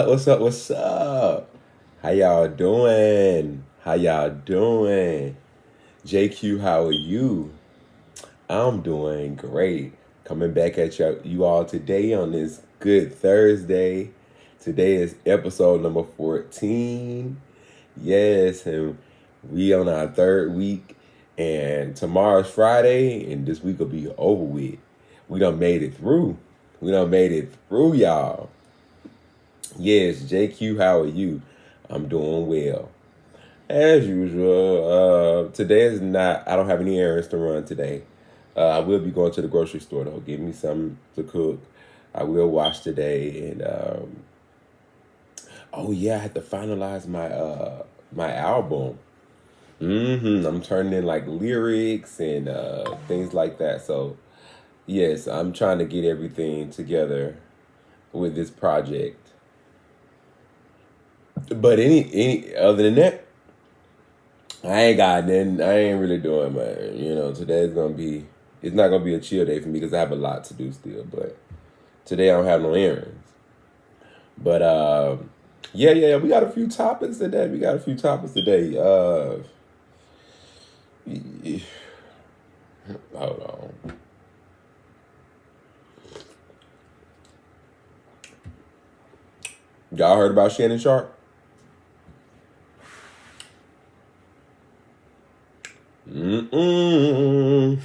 What's up? What's up? How y'all doing? How y'all doing? JQ, how are you? I'm doing great. Coming back at you all today on this good Thursday. Today is episode number 14. Yes, and we on our third week. And tomorrow's Friday, and this week will be over with. We done made it through. We done made it through, y'all. Yes, JQ, how are you? I'm doing well. As usual, today is not, I don't have any errands to run today. I will be going to the grocery store though. Give me something to cook. I will wash today. And, oh yeah, I had to finalize my album. I'm turning in like lyrics and things like that. So, yes, I'm trying to get everything together with this project. But any other than that, I ain't got nothing. I ain't really doing man. Today's gonna be. It's not gonna be a chill day for me because I have a lot to do still. But today I don't have no errands. But yeah. We got a few topics today. Hold on. Y'all heard about Shannon Sharpe? Mm-mm.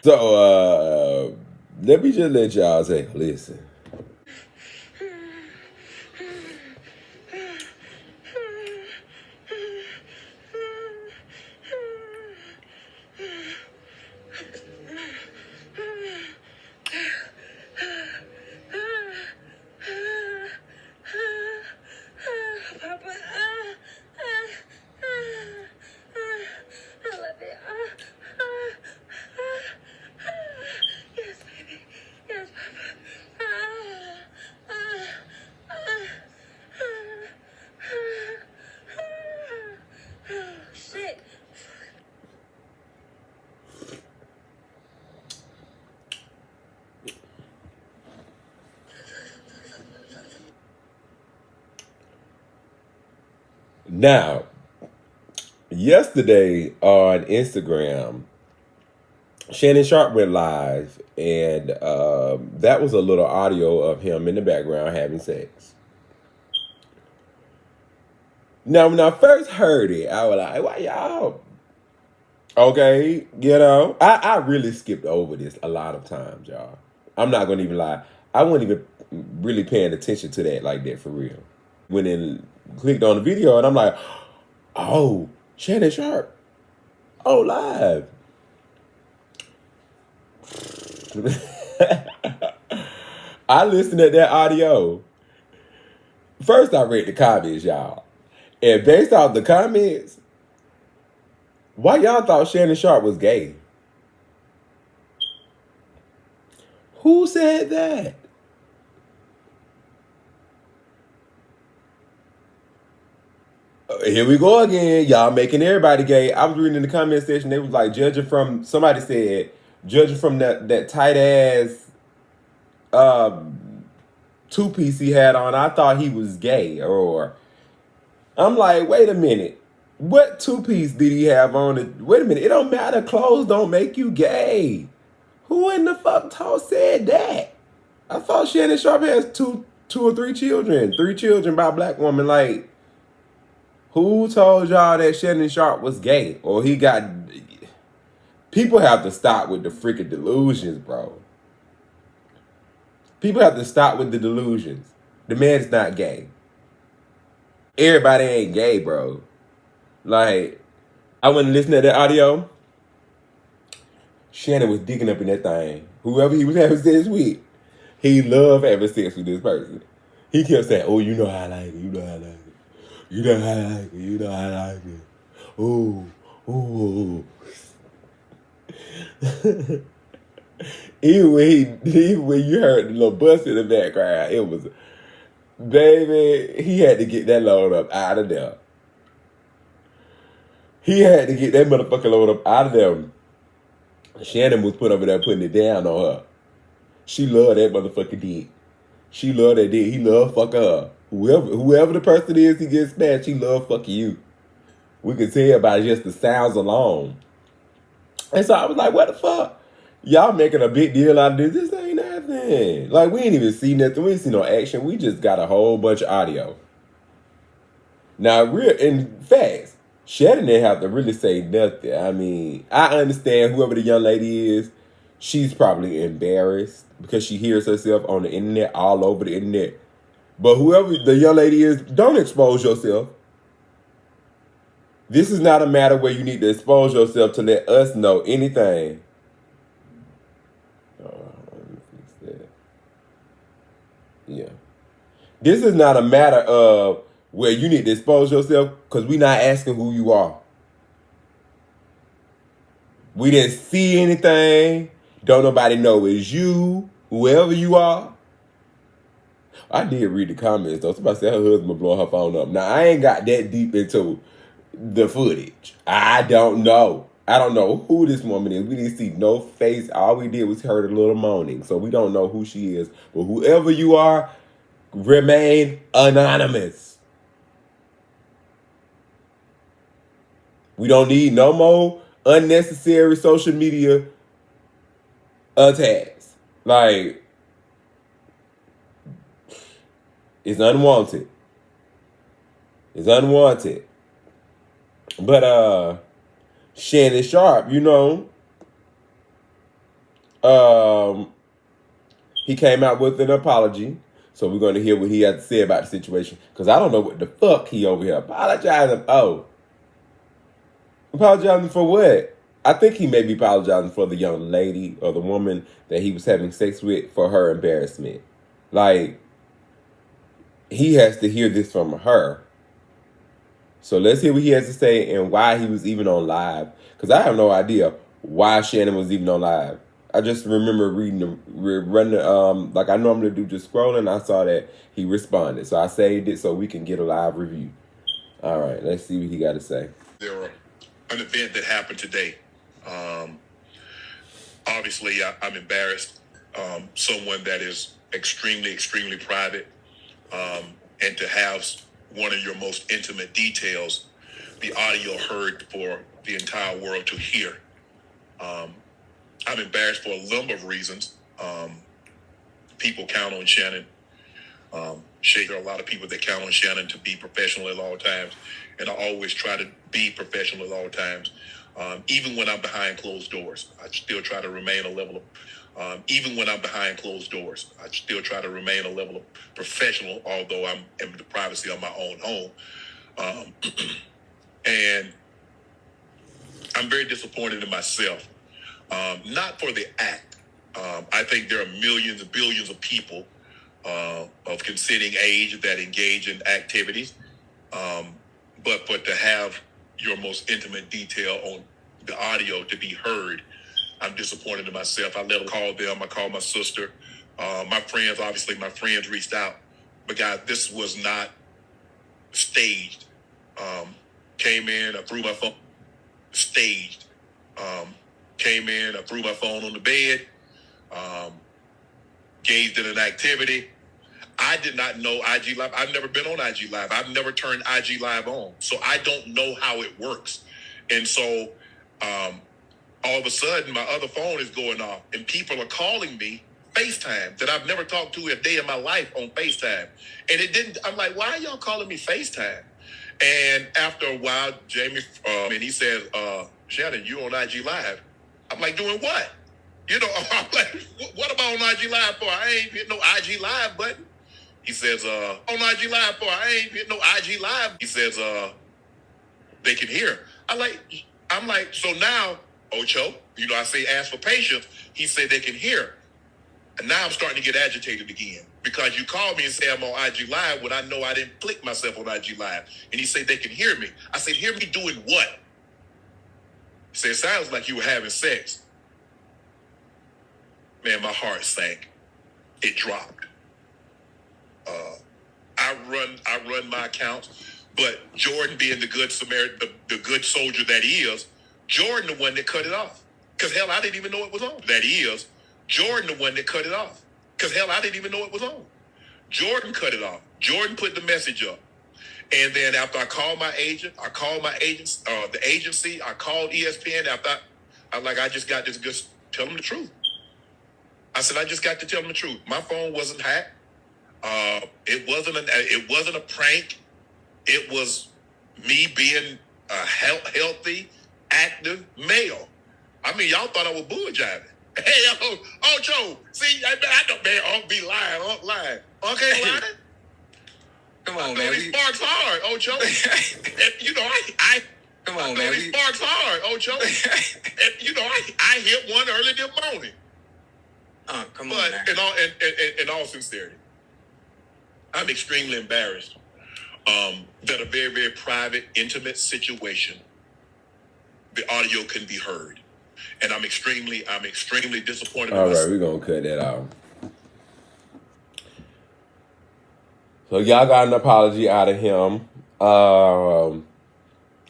So let me just let y'all say, listen. Now, yesterday on Instagram, Shannon Sharpe went live, and that was a little audio of him in the background having sex. Now, when I first heard it, I was like, why y'all? Okay, I really skipped over this a lot of times, y'all. I'm not going to even lie. I wasn't even really paying attention to that like that for real. Went in, clicked on the video, and I'm like, oh, Shannon Sharpe. Oh, live. I listened to that audio. First, I read the comments, y'all. And based off the comments, why y'all thought Shannon Sharpe was gay? Who said that? Here we go again. Y'all making everybody gay. I was reading in the comment section. They was like, somebody said, judging from that tight ass two-piece he had on, I thought he was gay. Or I'm like, wait a minute. What two-piece did he have on? Wait a minute. It don't matter. Clothes don't make you gay. Who in the fuck said that? I thought Shannon Sharpe has two or three children. 3 children by a black woman. Like, who told y'all that Shannon Sharpe was gay? Or he got... People have to stop with the freaking delusions, bro. People have to stop with the delusions. The man's not gay. Everybody ain't gay, bro. Like, I went and listened to that audio. Shannon was digging up in that thing. Whoever he was having sex with, he loved having sex with this person. He kept saying, oh, you know how I like it. You know how I like it. You know how I like it. You know how I like it. Ooh, ooh. Even when you heard the little bus in the background, it was, baby, he had to get that load up out of there. He had to get that motherfucking load up out of there. Shannon was put over there putting it down on her. She loved that motherfucking dick. She love that dick. He love fucking her. Whoever the person is he gets smashed, he love fucking you. We can tell by just the sounds alone. And so I was like, what the fuck? Y'all making a big deal out of this. This ain't nothing. Like, we ain't even see nothing. We ain't see no action. We just got a whole bunch of audio. Now, in facts, Shannon didn't have to really say nothing. I mean, I understand whoever the young lady is, she's probably embarrassed because she hears herself on the internet, all over the internet. But whoever the young lady is, don't expose yourself. This is not a matter where you need to expose yourself to let us know anything. Yeah. This is not a matter of where you need to expose yourself because we're not asking who you are. We didn't see anything. Don't nobody know it's you, whoever you are. I did read the comments though. Somebody said her husband blowing her phone up. Now, I ain't got that deep into the footage. I don't know. I don't know who this woman is. We didn't see no face. All we did was heard a little moaning. So we don't know who she is. But whoever you are, remain anonymous. We don't need no more unnecessary social media attacks. Like, it's unwanted. It's unwanted. But Shannon Sharpe, you know, he came out with an apology. So we're going to hear what he had to say about the situation. Because I don't know what the fuck he over here apologizing. Oh. Apologizing for what? I think he may be apologizing for the young lady or the woman that he was having sex with for her embarrassment. Like, he has to hear this from her. So let's hear what he has to say and why he was even on live. Because I have no idea why Shannon was even on live. I just remember running, like I normally do, just scrolling. I saw that he responded. So I saved it so we can get a live review. All right, let's see what he got to say. There were an event that happened today. Obviously, I'm embarrassed. Someone that is extremely, extremely private, and to have one of your most intimate details, the audio heard for the entire world to hear. I'm embarrassed for a number of reasons. People count on Shannon. There are a lot of people that count on Shannon to be professional at all times, and I always try to be professional at all times. Even when I'm behind closed doors, I still try to remain a level of. Even when I'm behind closed doors, I still try to remain a level of professional, although I'm in the privacy of my own home. And I'm very disappointed in myself, not for the act. I think there are millions and billions of people of consenting age that engage in activities. But to have your most intimate detail on the audio to be heard, I'm disappointed in myself. I call them. I called my sister. My friends, obviously, my friends reached out. But guys, this was not staged. Came in, I threw my phone. Staged. Came in, I threw my phone on the bed. Engaged in an activity. I did not know IG Live. I've never been on IG Live. I've never turned IG Live on. So I don't know how it works. And so all of a sudden, my other phone is going off. And people are calling me FaceTime that I've never talked to a day in my life on FaceTime. And it didn't. I'm like, why are y'all calling me FaceTime? And after a while, Jamie, and he says, Shannon, you on IG Live. I'm like, doing what? You know, I'm like, what am I on IG Live for? I ain't hitting no IG Live button. He says, on IG Live for? I ain't hitting no IG Live. He says, they can hear. I'm like, so now, Ocho, you know, I say ask for patience. He said they can hear. And now I'm starting to get agitated again because you called me and say I'm on IG Live when I know I didn't click myself on IG Live. And he said they can hear me. I said, hear me doing what? He said, it sounds like you were having sex. Man, my heart sank. It dropped. I run my accounts, but Jordan being the good Samaritan, the good soldier that he is, Jordan the one that cut it off. Because hell, I didn't even know it was on. That he is, Jordan the one that cut it off. Because hell, I didn't even know it was on. Jordan cut it off. Jordan put the message up. And then after I called my agent, I called my agents, the agency, I called ESPN. After I just got this good, tell them the truth. I said, I just got to tell them the truth. My phone wasn't hacked. It wasn't a prank. It was me being a healthy, active male. I mean, y'all thought I was bull jiving. Hey, Joe, see, I know, man, I'll be lying. Okay, lying? Come on, man. These sparks hard, Joe. Come on, man. These sparks hard, Joe. I hit one early this morning. Come on, man. But in all sincerity, I'm extremely embarrassed that a very, very private, intimate situation, the audio can be heard. And I'm extremely disappointed. All right, we're going to cut that out. So y'all got an apology out of him. I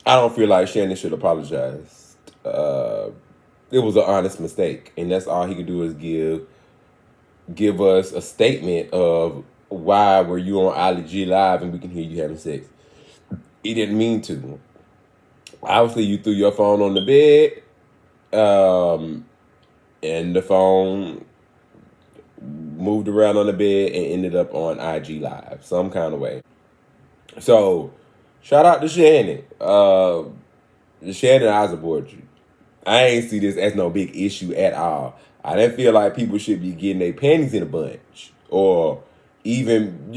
don't feel like Shannon should apologize. It was an honest mistake. And that's all he could do is give us a statement of why were you on IG Live and we can hear you having sex. He didn't mean to. Obviously, you threw your phone on the bed. And the phone moved around on the bed and ended up on IG Live, some kind of way. So, shout out to Shannon. Shannon, I support you. I ain't see this as no big issue at all. I didn't feel like people should be getting their panties in a bunch. Or even,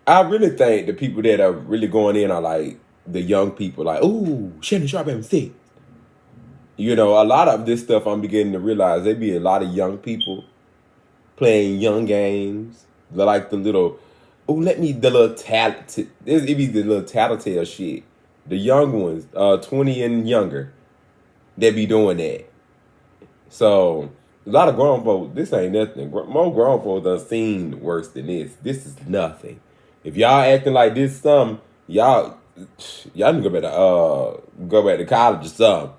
I really think the people that are really going in are like the young people. Like, ooh, Shannon Sharpe having sex. A lot of this stuff I'm beginning to realize there be a lot of young people playing young games. They're like the little, it be the little tattletale shit. The young ones, 20 and younger, they be doing that. So, a lot of grown folks, this ain't nothing. More grown folks done seen worse than this. This is nothing. If y'all acting like this something, y'all need to go back to college or something.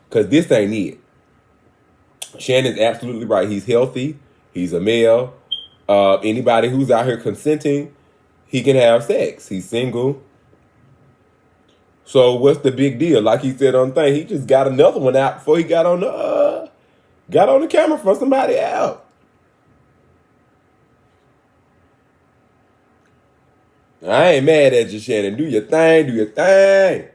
Because this ain't it. Shannon's absolutely right. He's healthy. He's a male. Anybody who's out here consenting, he can have sex. He's single. So what's the big deal? Like he said on the thing, he just got another one out before he got on the camera for somebody else. I ain't mad at you, Shannon. Do your thing.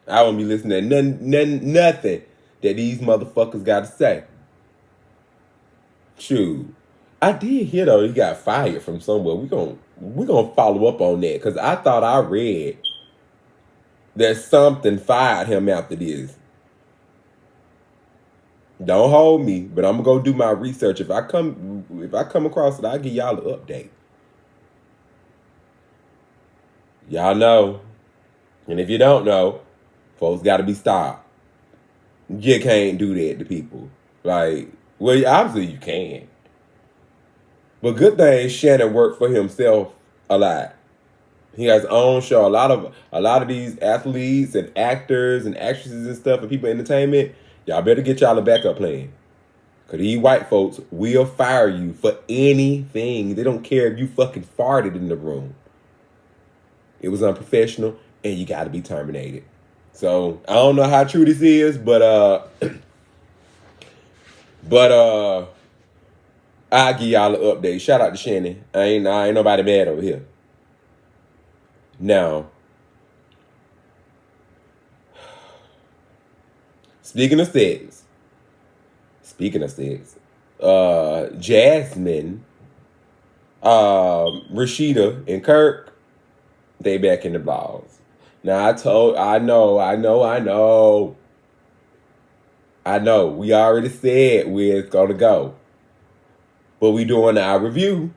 I won't be listening to nothing that these motherfuckers got to say. Shoot. I did hear, though, he got fired from somewhere. We're gonna follow up on that, because I thought I read that something fired him after this. Don't hold me, but I'm going to go do my research. If I come across it, I'll give y'all an update. Y'all know. And if you don't know, folks got to be stopped. You can't do that to people. Like, well, obviously you can. But good thing Shannon worked for himself a lot. He has his own show. A lot of these athletes and actors and actresses and stuff and people in entertainment, y'all better get y'all a backup plan. Because these white folks will fire you for anything. They don't care if you fucking farted in the room. It was unprofessional and you got to be terminated. So, I don't know how true this is, but I'll give y'all an update. Shout out to Shannon. I ain't nobody mad over here. Now, speaking of sex, Jasmine, Rasheeda, and Kirk, they back in the blogs. Now, I know, we already said where it's gonna go. But we doing our review.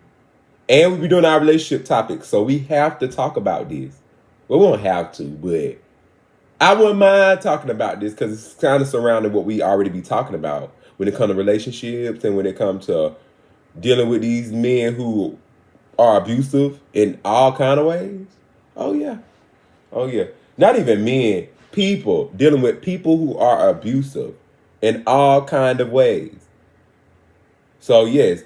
And we be doing our relationship topics. So we have to talk about this. We won't have to, but I wouldn't mind talking about this because it's kind of surrounding what we already be talking about when it comes to relationships and when it comes to dealing with these men who are abusive in all kind of ways. Oh, yeah. Not even men. People. Dealing with people who are abusive. in all kind of ways. So yes,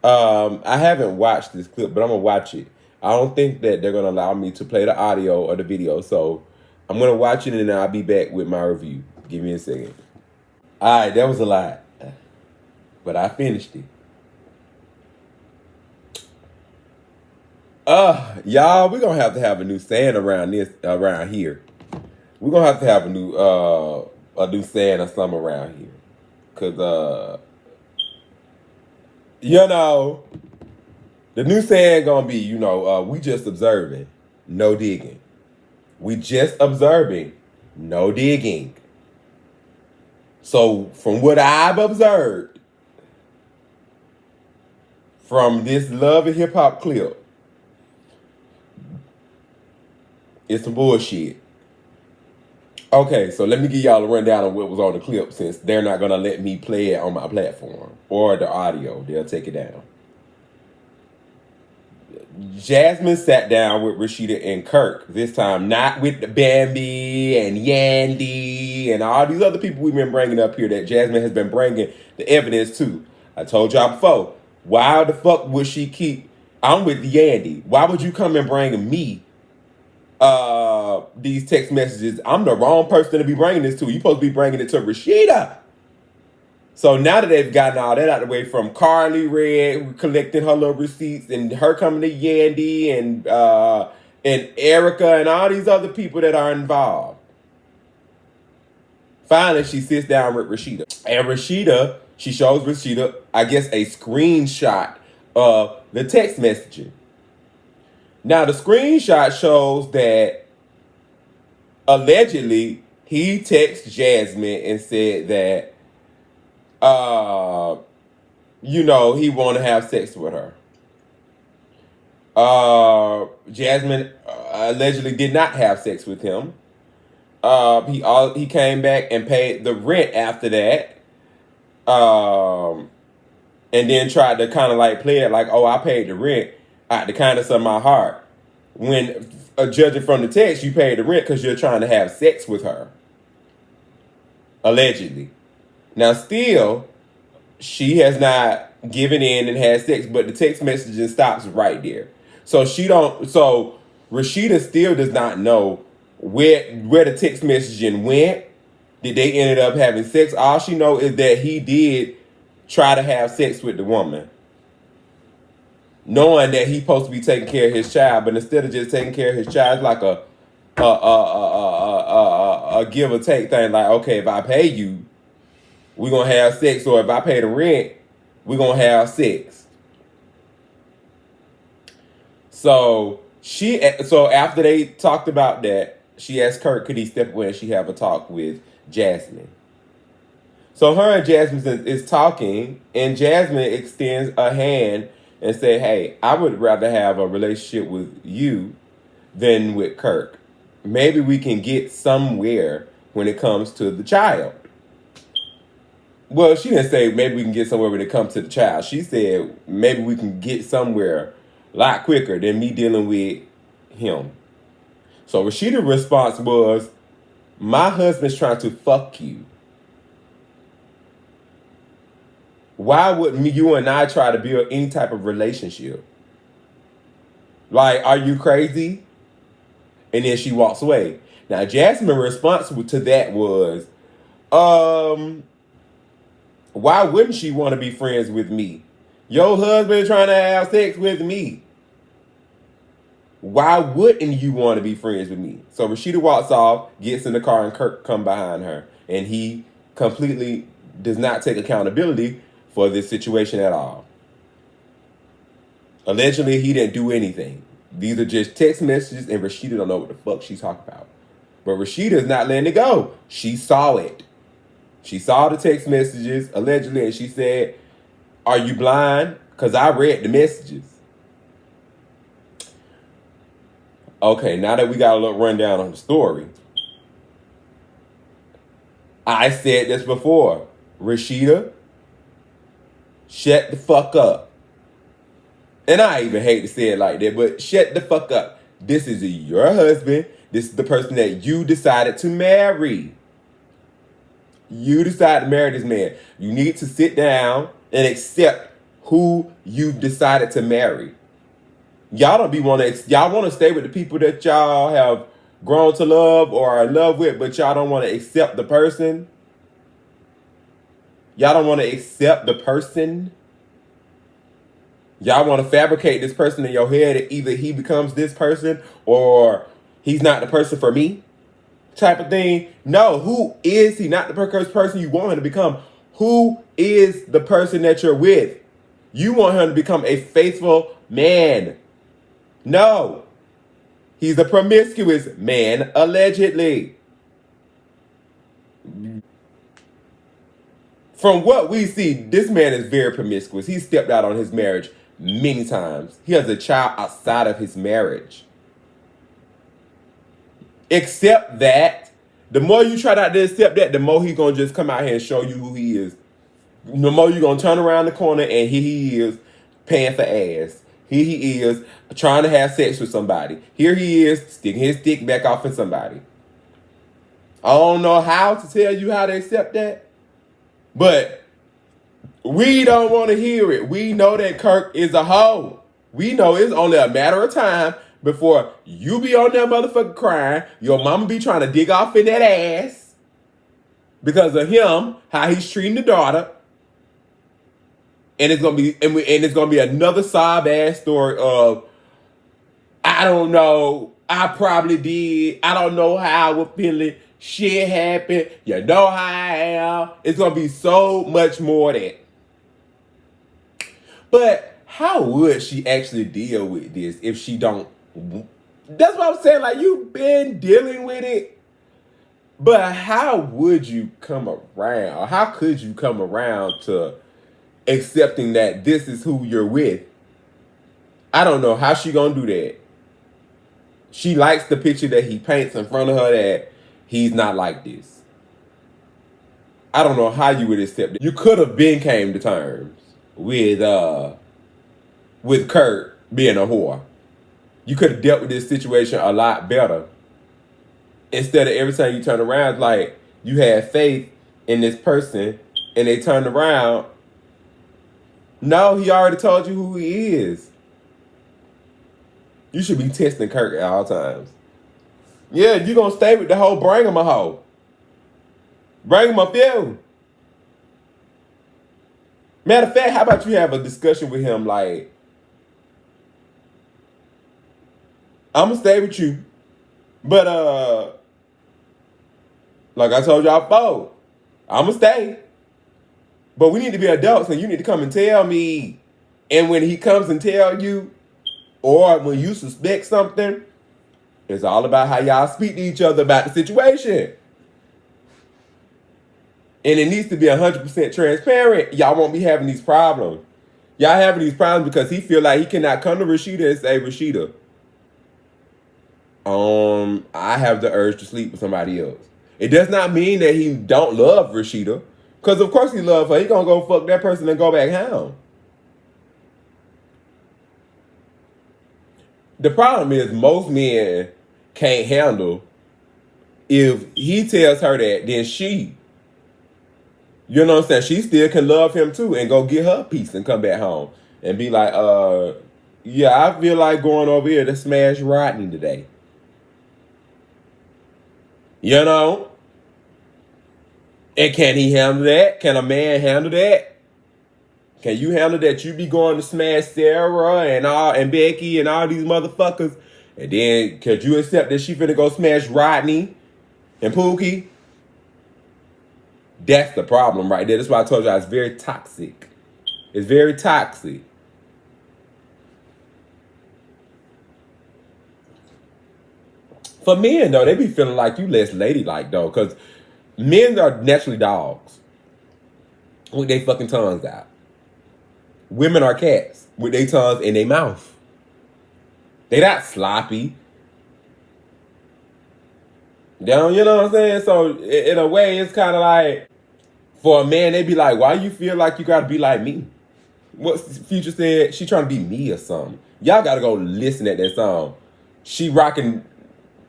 I haven't watched this clip, but I'm gonna watch it. I don't think that they're gonna allow me to play the audio or the video, so I'm gonna watch it and then I'll be back with my review. Give me a second. All right, that was a lot, but I finished it. Y'all, we're gonna have to have a new saying around here. We're gonna have to have a new saying or something around here. Cause you know, the new saying gonna be, we just observing, no digging. We just observing, no digging. So from what I've observed from this Love and Hip Hop clip, it's some bullshit. Okay, so let me give y'all a rundown of what was on the clip since they're not gonna let me play it on my platform or the audio. They'll take it down. Jasmine sat down with Rasheeda and Kirk. This time, not with the Bambi and Yandy and all these other people we've been bringing up here that Jasmine has been bringing the evidence to. I told y'all before, why the fuck would she keep... I'm with Yandy. Why would you come and bring me these text messages? I'm the wrong person to be bringing this to. You're supposed to be bringing it to Rasheeda. So now that they've gotten all that out of the way, from Carly Red collecting her little receipts and her coming to Yandy and Erica and all these other people that are involved, finally she sits down with Rasheeda. And she shows Rasheeda, I guess, a screenshot of the text messaging. Now the screenshot shows that allegedly he texted Jasmine and said that he want to have sex with her. Jasmine allegedly did not have sex with him. He came back and paid the rent after that. And then tried to kind of like play it like, oh, I paid the rent out the kindness of my heart. When judging from the text, you paid the rent because you're trying to have sex with her. Allegedly. Now, still, she has not given in and had sex, but the text messaging stops right there. So Rasheeda still does not know where the text messaging went. Did they ended up having sex? All she knows is that he did try to have sex with the woman, knowing that he's supposed to be taking care of his child, but instead of just taking care of his child, it's like a give or take thing. Like, okay, if I pay you, we're going to have sex. Or if I pay the rent, we're going to have sex. So after they talked about that, she asked Kurt, could he step away and she have a talk with Jasmine. So her and Jasmine is talking, and Jasmine extends a hand and say, hey, I would rather have a relationship with you than with Kirk. Maybe we can get somewhere when it comes to the child. Well, she didn't say maybe we can get somewhere when it comes to the child. She said maybe we can get somewhere a lot quicker than me dealing with him. So Rasheeda's response was, my husband's trying to fuck you. Why would you and I try to build any type of relationship? Like, are you crazy? And then she walks away. Now, Jasmine's response to that was, why wouldn't she want to be friends with me? Your husband trying to have sex with me. Why wouldn't you want to be friends with me? So Rasheeda walks off, gets in the car, and Kirk come behind her. And he completely does not take accountability for this situation at all. Allegedly, he didn't do anything. These are just text messages, and Rasheeda don't know what the fuck she's talking about. But Rasheeda is not letting it go. She saw it. She saw the text messages, allegedly, and she said, are you blind? Because I read the messages. Okay, now that we got a little rundown on the story, I said this before. Rasheeda, shut the fuck up. And I even hate to say it like that, but shut the fuck up. This is your husband. This is the person that you decided to marry. You decide to marry this man. You need to sit down and accept who you've decided to marry. Y'all don't be y'all want to stay with the people that y'all have grown to love or are in love with, but y'all don't want to accept the person. Y'all don't want to accept the person. Y'all want to fabricate this person in your head that either he becomes this person or he's not the person for me type of thing. No, who is he? Not the person you want him to become. Who is the person that you're with? You want him to become a faithful man. No. He's a promiscuous man, allegedly. From what we see, this man is very promiscuous. He stepped out on his marriage many times. He has a child outside of his marriage. Accept that. The more you try not to accept that, the more he's going to just come out here and show you who he is. The more you're going to turn around the corner and here he is paying for ass. Here he is trying to have sex with somebody. Here he is sticking his dick back off in somebody. I don't know how to tell you how to accept that, but we don't want to hear it. We know that Kirk is a hoe. We know it's only a matter of time before you be on that motherfucker crying, your mama be trying to dig off in that ass because of him, how he's treating the daughter. And it's gonna be another sob ass story of I don't know, I probably did, I don't know how I was feeling, shit happened, you know how I am. It's gonna be so much more of that. But how would she actually deal with this if she don't? That's what I'm saying. Like, you've been dealing with it, but how would you come around? How could you come around to accepting that this is who you're with? I don't know how she gonna do that. She likes the picture that he paints in front of her that he's not like this. I don't know how you would accept it. You could have been came to terms with Kurt being a whore. You could have dealt with this situation a lot better. Instead of every time you turn around, like you had faith in this person and they turned around. No, he already told you who he is. You should be testing Kurt at all times. Yeah, you gonna stay with the hoe, bring him a hoe. Bring him a few. Matter of fact, how about you have a discussion with him like, I'm gonna stay with you, but like I told y'all before, I'm gonna stay. But we need to be adults and you need to come and tell me. And when he comes and tell you, or when you suspect something, it's all about how y'all speak to each other about the situation. And it needs to be 100% transparent. Y'all won't be having these problems. Y'all having these problems because he feel like he cannot come to Rasheeda and say, Rasheeda, I have the urge to sleep with somebody else. It does not mean that he don't love Rasheeda. Because of course he love her. He gonna go fuck that person and go back home. The problem is most men can't handle if he tells her that, then she, you know what I'm saying, she still can love him too and go get her peace and come back home and be like, yeah, I feel like going over here to smash Rodney today. You know? And can he handle that? Can a man handle that? Can you handle that you be going to smash Sarah and Becky and all these motherfuckers? And then could you accept that she finna go smash Rodney and Pookie? That's the problem right there. That's why I told y'all it's very toxic. It's very toxic. For men, though, they be feeling like you less ladylike, though, because men are naturally dogs with their fucking tongues out. Women are cats with their tongues in their mouth. They not sloppy. They don't, you know what I'm saying? So, in a way, it's kind of like, for a man, they be like, why you feel like you got to be like me? What Future said, she trying to be me or something. Y'all got to go listen at that song. She rocking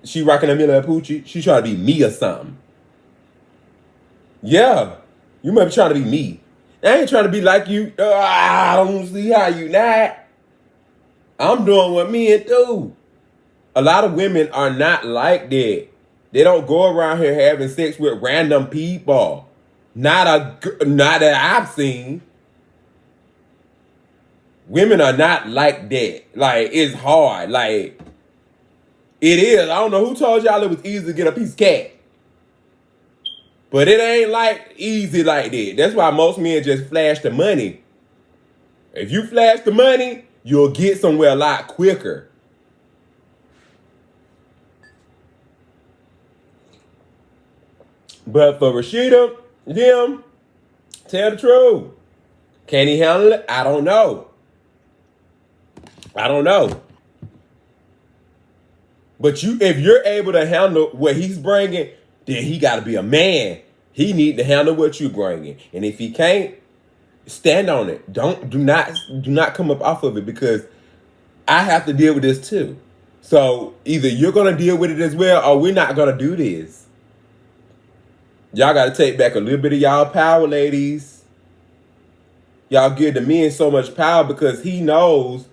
Amelia Poochie. She trying to be me or something. Yeah. You might be trying to be me. I ain't trying to be like you. I don't see how you not. I'm doing what men do. A lot of women are not like that. They don't go around here having sex with random people. Not that I've seen. Women are not like that. Like, it's hard. Like, it is. I don't know who told y'all it was easy to get a piece of cat. But it ain't like easy like that. That's why most men just flash the money. If you flash the money, you'll get somewhere a lot quicker. But for Rasheeda, them, tell the truth. Can he handle it? I don't know. But if you're able to handle what he's bringing, then he got to be a man. He need to handle what you're bringing. And if he can't, stand on it. Do not come up off of it, because I have to deal with this too. So either you're going to deal with it as well, or we're not going to do this. Y'all got to take back a little bit of y'all power, ladies. Y'all give the men so much power because he knows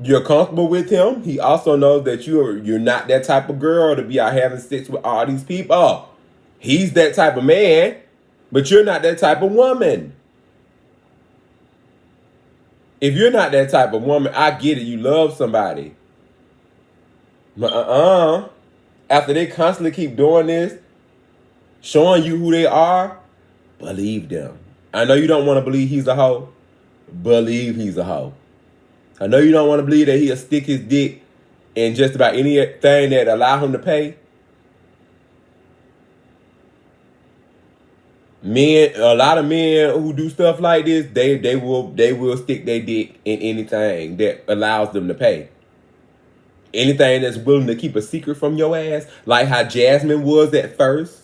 you're comfortable with him. He also knows that you're not that type of girl to be out having sex with all these people. He's that type of man, but you're not that type of woman. If you're not that type of woman, I get it. You love somebody. But after they constantly keep doing this, showing you who they are, believe them. I know you don't want to believe he's a hoe. Believe he's a hoe. I know you don't want to believe that he'll stick his dick in just about anything that allow him to pay. A lot of men who do stuff like this, they will stick their dick in anything that allows them to pay. Anything that's willing to keep a secret from your ass, like how Jasmine was at first.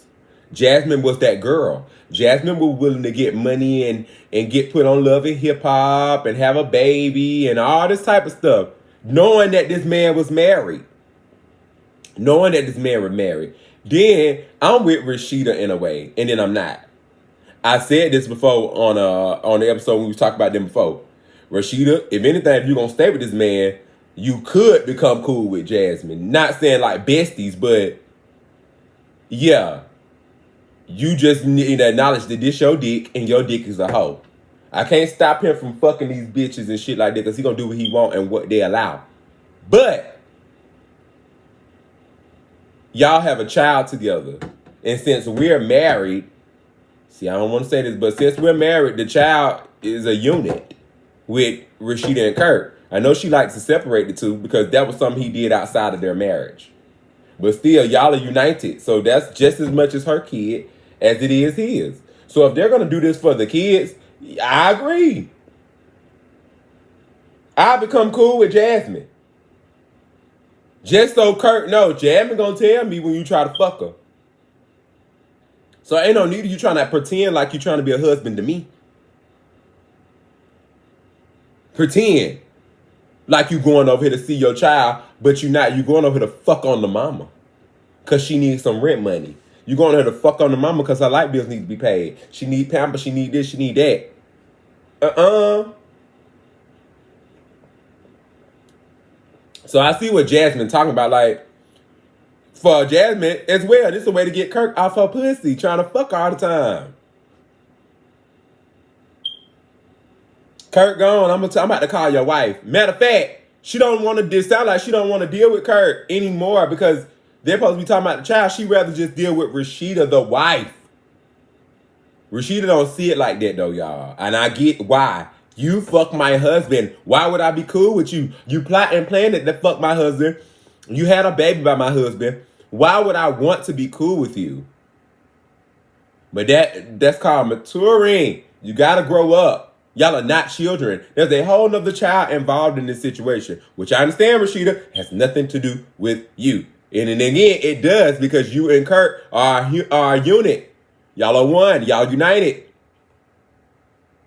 Jasmine was that girl. Jasmine was willing to get money and get put on Love and Hip Hop and have a baby and all this type of stuff, knowing that this man was married. Then I'm with Rasheeda in a way, and then I'm not. I said this before on the episode when we talked about them before. Rasheeda, if anything, if you're gonna stay with this man, you could become cool with Jasmine. Not saying like besties, but yeah. You just need to acknowledge that this your dick and your dick is a hoe. I can't stop him from fucking these bitches and shit like that because he gonna do what he want and what they allow. But y'all have a child together. And since we're married, see, I don't want to say this, but since we're married, the child is a unit with Rasheeda and Kurt. I know she likes to separate the two because that was something he did outside of their marriage. But still, y'all are united. So that's just as much as her kid as it is his. So if they're going to do this for the kids, I agree. I become cool with Jasmine. Just so Kurt knows, Jasmine going to tell me when you try to fuck her. So ain't no need of you trying to pretend like you're trying to be a husband to me. Pretend like you going over here to see your child, but you're not. You going over here to fuck on the mama because she needs some rent money. You going over here to fuck on the mama because her light bills need to be paid. She need Pampers, she need this, she need that. So I see what Jasmine talking about. Like, for Jasmine as well, this is a way to get Kirk off her pussy, trying to fuck her all the time. Kurt gone. I'm about to call your wife. Matter of fact, she don't want to. It sound like she don't want to deal with Kurt anymore because they're supposed to be talking about the child. She rather just deal with Rasheeda, the wife. Rasheeda don't see it like that though, y'all. And I get why. You fuck my husband. Why would I be cool with you? You plot and planned it to fuck my husband. You had a baby by my husband. Why would I want to be cool with you? But that's called maturing. You gotta grow up. Y'all are not children. There's a whole nother child involved in this situation, which I understand, Rasheeda, has nothing to do with you. And then again, it does because you and Kurt are a unit. Y'all are one. Y'all united.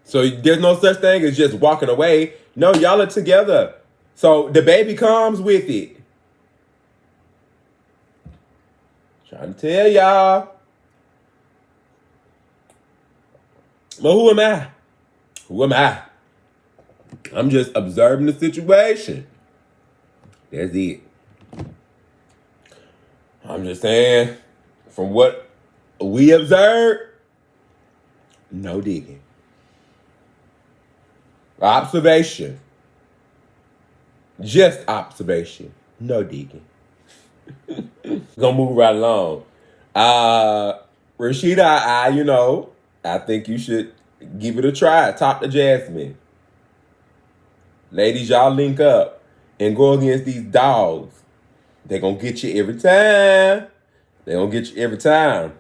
So there's no such thing as just walking away. No, y'all are together. So the baby comes with it. Trying to tell y'all. But who am I? Who am I? I'm just observing the situation. That's it. I'm just saying, from what we observed, no digging. Observation. Just observation. No digging. Gonna move right along. Rasheeda, I think you should give it a try. Talk to Jasmine. Ladies, y'all link up and go against these dogs. They gonna get you every time. They gonna get you every time.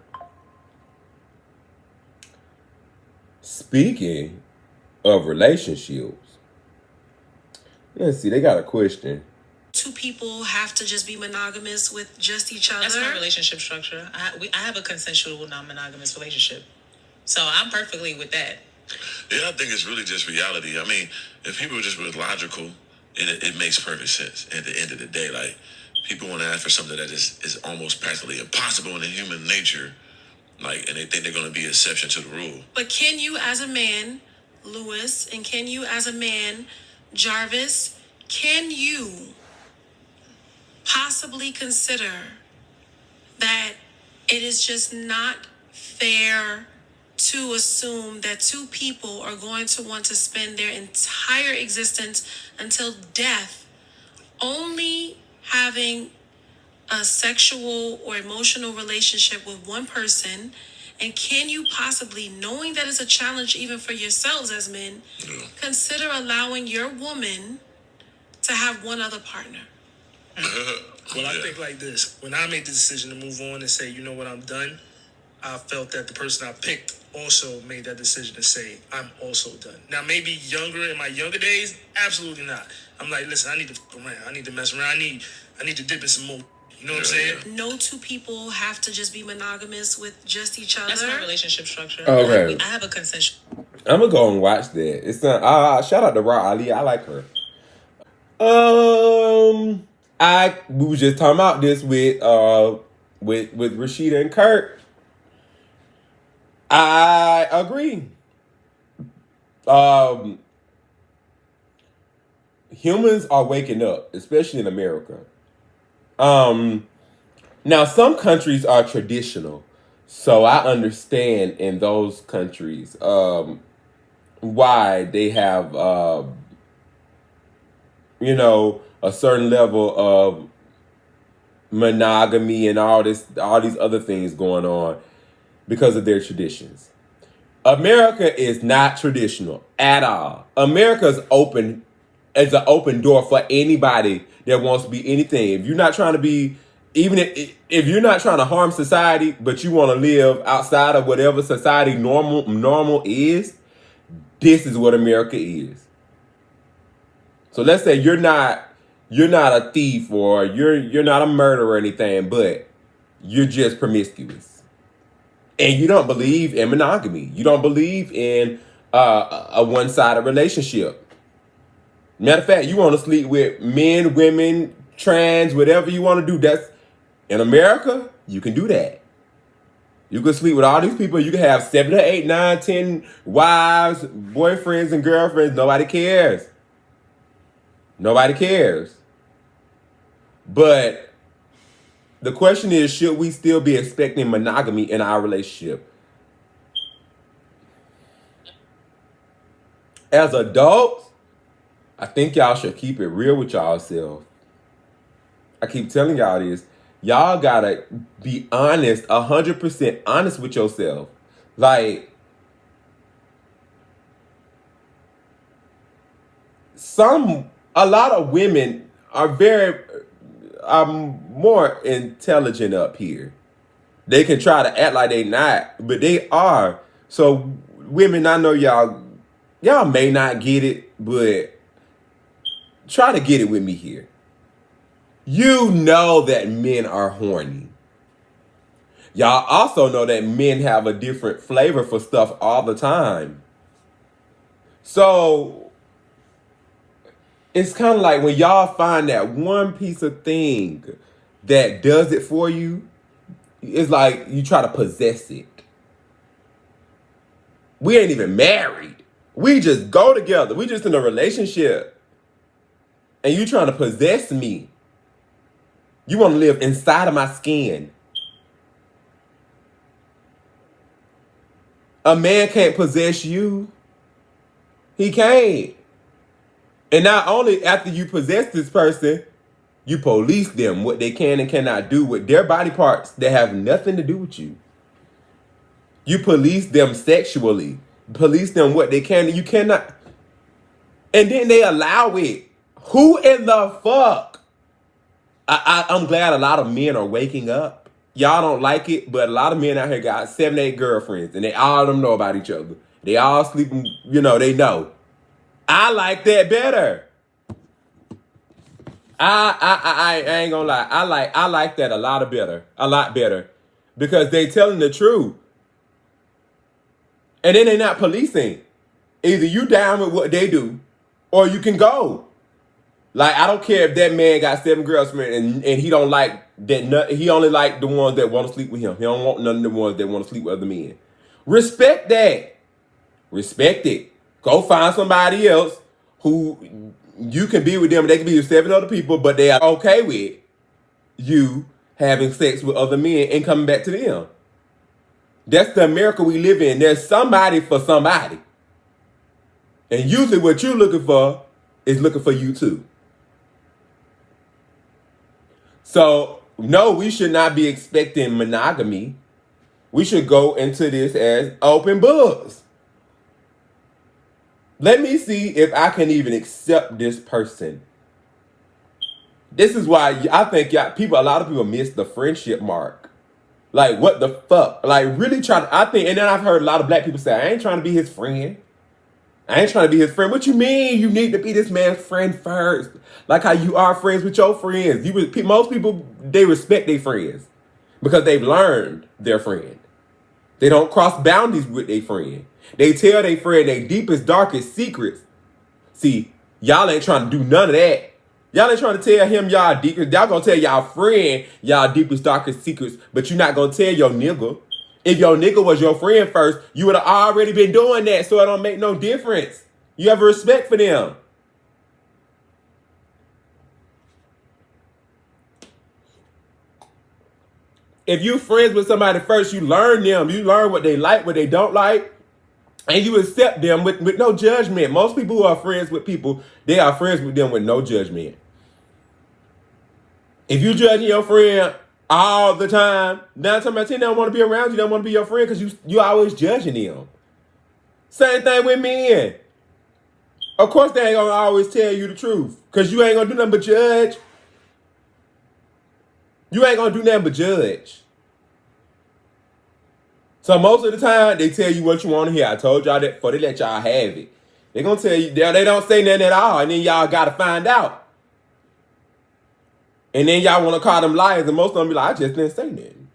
Speaking of relationships, let's see, they got a question. Two people have to just be monogamous with just each other. That's my relationship structure. I have a consensual, non-monogamous relationship, so I'm perfectly with that. Yeah, I think it's really just reality. I mean, if people just were logical, it makes perfect sense. At the end of the day, like, people want to ask for something that is almost practically impossible in human nature, like, and they think they're going to be an exception to the rule. But can you, as a man, Lewis, and can you, as a man, Jarvis, can you possibly consider that it is just not fair to assume that two people are going to want to spend their entire existence until death only having a sexual or emotional relationship with one person? And can you possibly, knowing that it's a challenge even for yourselves as men, consider allowing your woman to have one other partner? Well, I think like this. When I made the decision to move on and say, you know what, I'm done, I felt that the person I picked also made that decision to say, I'm also done. Now, maybe younger, in my younger days, absolutely not. I'm like, listen, I need to f around. I need to mess around. I need to dip in some more. You know what I'm saying? No two people have to just be monogamous with just each other. That's my relationship structure. Okay. I have a consensual. I'm gonna go and watch that. It's shout out to Raw Ali. I like her. We was just talking about this with Rasheeda and Kurt. I agree. Humans are waking up, especially in America. Now some countries are traditional, so I understand in those countries why they have a certain level of monogamy and all these other things going on because of their traditions. America is not traditional at all. America's open as an open door for anybody that wants to be anything. If you're not trying to be, even if you're not trying to harm society, but you want to live outside of whatever society normal is, this is what America is. So let's say you're not a thief or you're not a murderer or anything, but you're just promiscuous. And you don't believe in monogamy. You don't believe in a one-sided relationship. Matter of fact, you want to sleep with men, women, trans, whatever you want to do. That's in America, you can do that. You can sleep with all these people. You can have 7 to 8, 9, 10 wives, boyfriends, and girlfriends. Nobody cares. Nobody cares. But the question is, should we still be expecting monogamy in our relationship? As adults, I think y'all should keep it real with y'allself. I keep telling y'all this. Y'all gotta be honest, 100% honest with yourself. Like, a lot of women are more intelligent up here. They can try to act like they not, but they are. So women, I know y'all may not get it, but try to get it with me here. You know that men are horny. Y'all also know that men have a different flavor for stuff all the time. So it's kind of like when y'all find that one piece of thing that does it for you, it's like you try to possess it. We ain't even married. We just go together. We just in a relationship. And you trying to possess me. You want to live inside of my skin. A man can't possess you. He can't. And not only after you possess this person, you police them what they can and cannot do with their body parts that have nothing to do with you. You police them sexually. Police them what they can and you cannot. And then they allow it. Who in the fuck? I'm glad a lot of men are waking up. Y'all don't like it, but a lot of men out here got 7, 8 girlfriends, and they all of them know about each other. They all sleeping, they know. I like that better. I ain't gonna lie. I like that a lot better, because they telling the truth, and then they not policing. Either you down with what they do, or you can go. Like, I don't care if that man got 7 girlfriends and he don't like that. He only like the ones that want to sleep with him. He don't want none of the ones that want to sleep with other men. Respect that. Respect it. Go find somebody else who you can be with them. They can be with 7 other people, but they are okay with you having sex with other men and coming back to them. That's the America we live in. There's somebody for somebody. And usually what you're looking for is looking for you too. So, no, we should not be expecting monogamy. We should go into this as open books. Let me see if I can even accept this person. This is why I think a lot of people miss the friendship mark. Like, what the fuck? Like, really and then I've heard a lot of black people say, I ain't trying to be his friend. I ain't trying to be his friend. What you mean? You need to be this man's friend first. Like how you are friends with your friends. Most people, they respect their friends because they've learned their friend. They don't cross boundaries with their friend. They tell their friend their deepest, darkest secrets. See, y'all ain't trying to do none of that. Y'all ain't trying to tell him y'all deepest. Y'all gonna tell y'all friend y'all deepest, darkest secrets, but you're not gonna tell your nigga. If your nigga was your friend first, you would have already been doing that, so it don't make no difference. You have respect for them. If you friends with somebody first, you learn them. You learn what they like, what they don't like, and you accept them with no judgment. Most people who are friends with people, they are friends with them with no judgment. If you judging your friend all the time, 9 times out of 10, they don't want to be around you. They don't want to be your friend because you always judging them. Same thing with men. Of course, they ain't gonna always tell you the truth because you ain't gonna do nothing but judge. You ain't gonna do nothing but judge. So most of the time, they tell you what you want to hear. I told y'all that before they let y'all have it. They gonna tell you, they don't say nothing at all, and then y'all gotta find out. And then y'all want to call them liars, and most of them be like, I just didn't say nothing.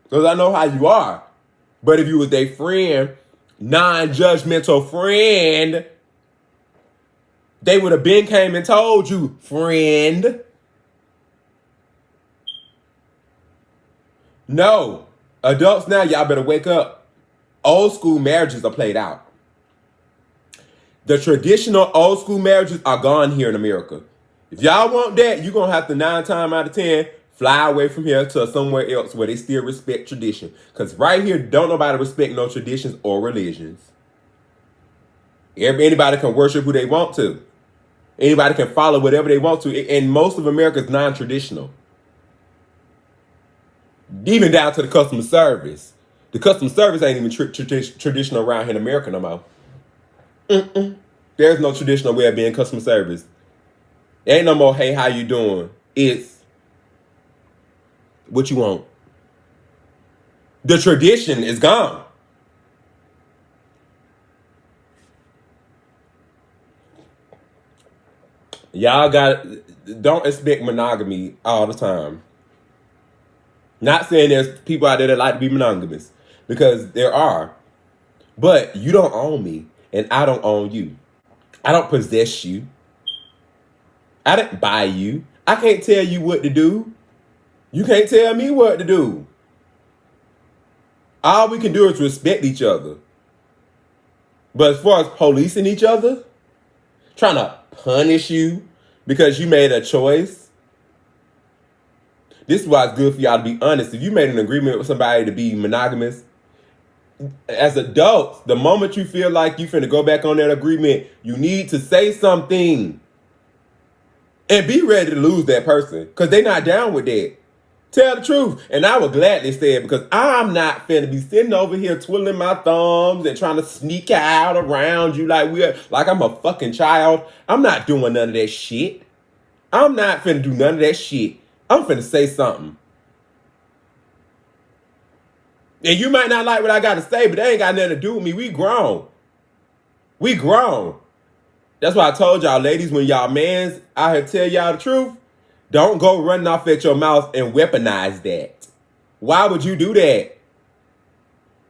Because I know how you are. But if you was their friend, non-judgmental friend, they would have been came and told you, friend. No. Adults now, y'all better wake up. Old school marriages are played out. The traditional old school marriages are gone here in America. If y'all want that, you're going to have to 9 times out of 10 fly away from here to somewhere else where they still respect tradition. Because right here, don't nobody respect no traditions or religions. Anybody can worship who they want to. Anybody can follow whatever they want to. And most of America is non-traditional. Even down to the customer service. The customer service ain't even traditional around here in America no more. There's no traditional way of being customer service. Ain't no more, hey, how you doing? It's what you want. The tradition is gone. Don't expect monogamy all the time. Not saying there's people out there that like to be monogamous, because there are. But you don't own me, and I don't own you. I don't possess you. I didn't buy you. I can't tell you what to do. You can't tell me what to do. All we can do is respect each other. But as far as policing each other, trying to punish you because you made a choice, this is why it's good for y'all to be honest. If you made an agreement with somebody to be monogamous, as adults, the moment you feel like you finna go back on that agreement, you need to say something. And be ready to lose that person. Because they not down with that. Tell the truth. And I would gladly say it because I'm not finna be sitting over here twiddling my thumbs and trying to sneak out around you like I'm a fucking child. I'm not doing none of that shit. I'm not finna do none of that shit. I'm finna say something. And you might not like what I gotta say, but that ain't got nothing to do with me. We grown. We grown. That's why I told y'all, ladies, when y'all mans out here tell y'all the truth, don't go running off at your mouth and weaponize that. Why would you do that?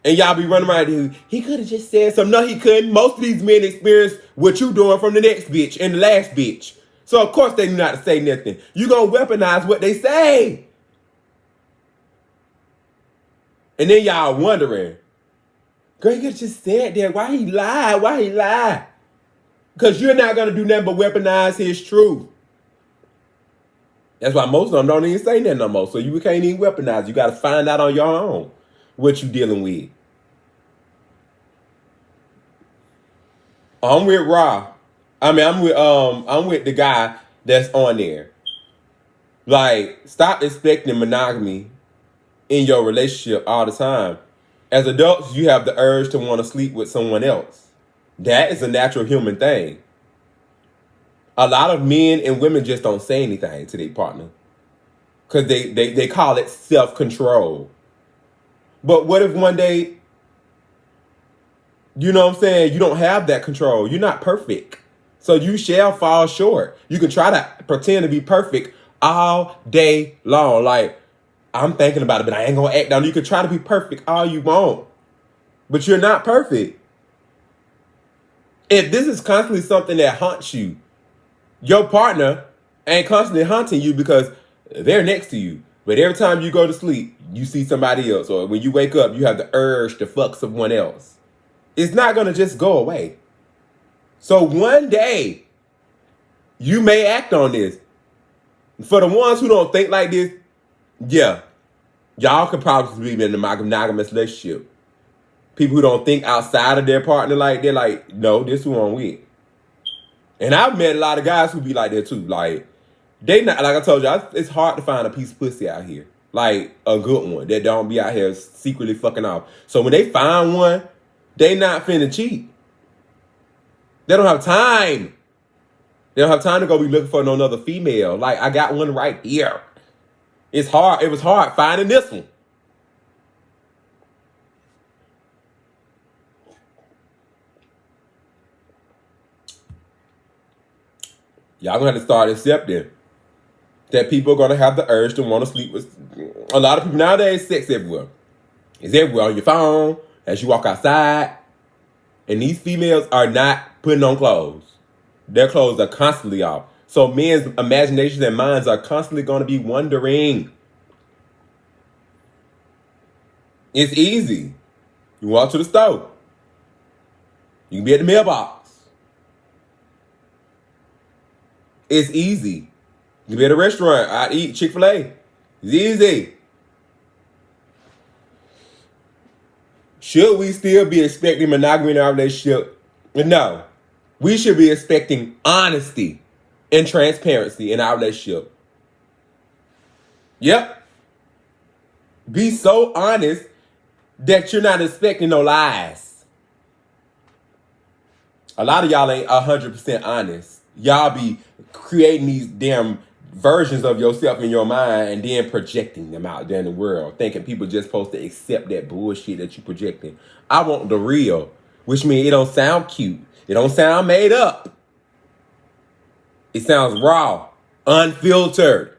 And y'all be running around here, he could have just said something. No, he couldn't. Most of these men experience what you doing from the next bitch and the last bitch. So, of course, they do not say nothing. You gonna weaponize what they say. And then y'all wondering, girl, you could have just said that. Why he lied? Why he lied? Because you're not going to do nothing but weaponize his truth. That's why most of them don't even say that no more. So you can't even weaponize. You got to find out on your own what you dealing with. I'm with Ra. I'm with the guy that's on there. Like, stop expecting monogamy in your relationship all the time. As adults, you have the urge to want to sleep with someone else. That is a natural human thing. A lot of men and women just don't say anything to their partner because they call it self-control. But what if one day, you know what I'm saying, you don't have that control? You're not perfect. So you shall fall short. You can try to pretend to be perfect all day long. Like, I'm thinking about it, but I ain't going to act on it. You can try to be perfect all you want, but you're not perfect. If this is constantly something that haunts you, your partner ain't constantly haunting you because they're next to you. But every time you go to sleep, you see somebody else. Or when you wake up, you have the urge to fuck someone else. It's not going to just go away. So one day, you may act on this. For the ones who don't think like this, yeah, y'all could probably be in a monogamous relationship. People who don't think outside of their partner like they're like, no, this is who I'm with. And I've met a lot of guys who be like that too. Like, they not, like I told you, it's hard to find a piece of pussy out here. Like, a good one that don't be out here secretly fucking off. So when they find one, they not finna cheat. They don't have time. They don't have time to go be looking for another female. Like, I got one right here. It's hard. It was hard finding this one. Y'all gonna have to start accepting that people are gonna have the urge to want to sleep with. A lot of people nowadays, sex everywhere. It's everywhere on your phone, as you walk outside. And these females are not putting on clothes. Their clothes are constantly off. So men's imaginations and minds are constantly going to be wondering. It's easy. You walk to the store. You can be at the mailbox. It's easy. You can be at a restaurant. I eat Chick-fil-A. It's easy. Should we still be expecting monogamy in our relationship? No. We should be expecting honesty and transparency in our relationship. Yep. Be so honest that you're not expecting no lies. A lot of y'all ain't 100% honest. Y'all be creating these damn versions of yourself in your mind and then projecting them out there in the world, thinking people just supposed to accept that bullshit that you projecting. I want the real, which means it don't sound cute. It don't sound made up. It sounds raw, unfiltered.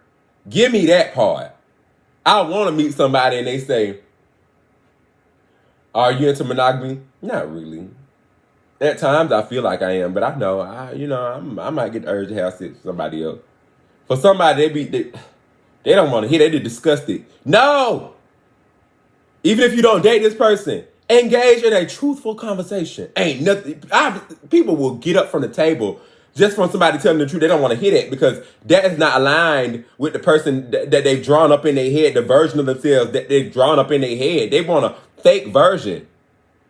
Give me that part. I want to meet somebody and they say, are you into monogamy? Not really. At times I feel like I am, but I know I might get the urge to have sex with somebody else. For somebody, they don't want to hear. They disgusted. No! Even if you don't date this person, Engage in a truthful conversation. Ain't nothing. People will get up from the table just from somebody telling the truth. They don't want to hear that because that is not aligned with the person that they've drawn up in their head, the version of themselves that they've drawn up in their head. They want a fake version.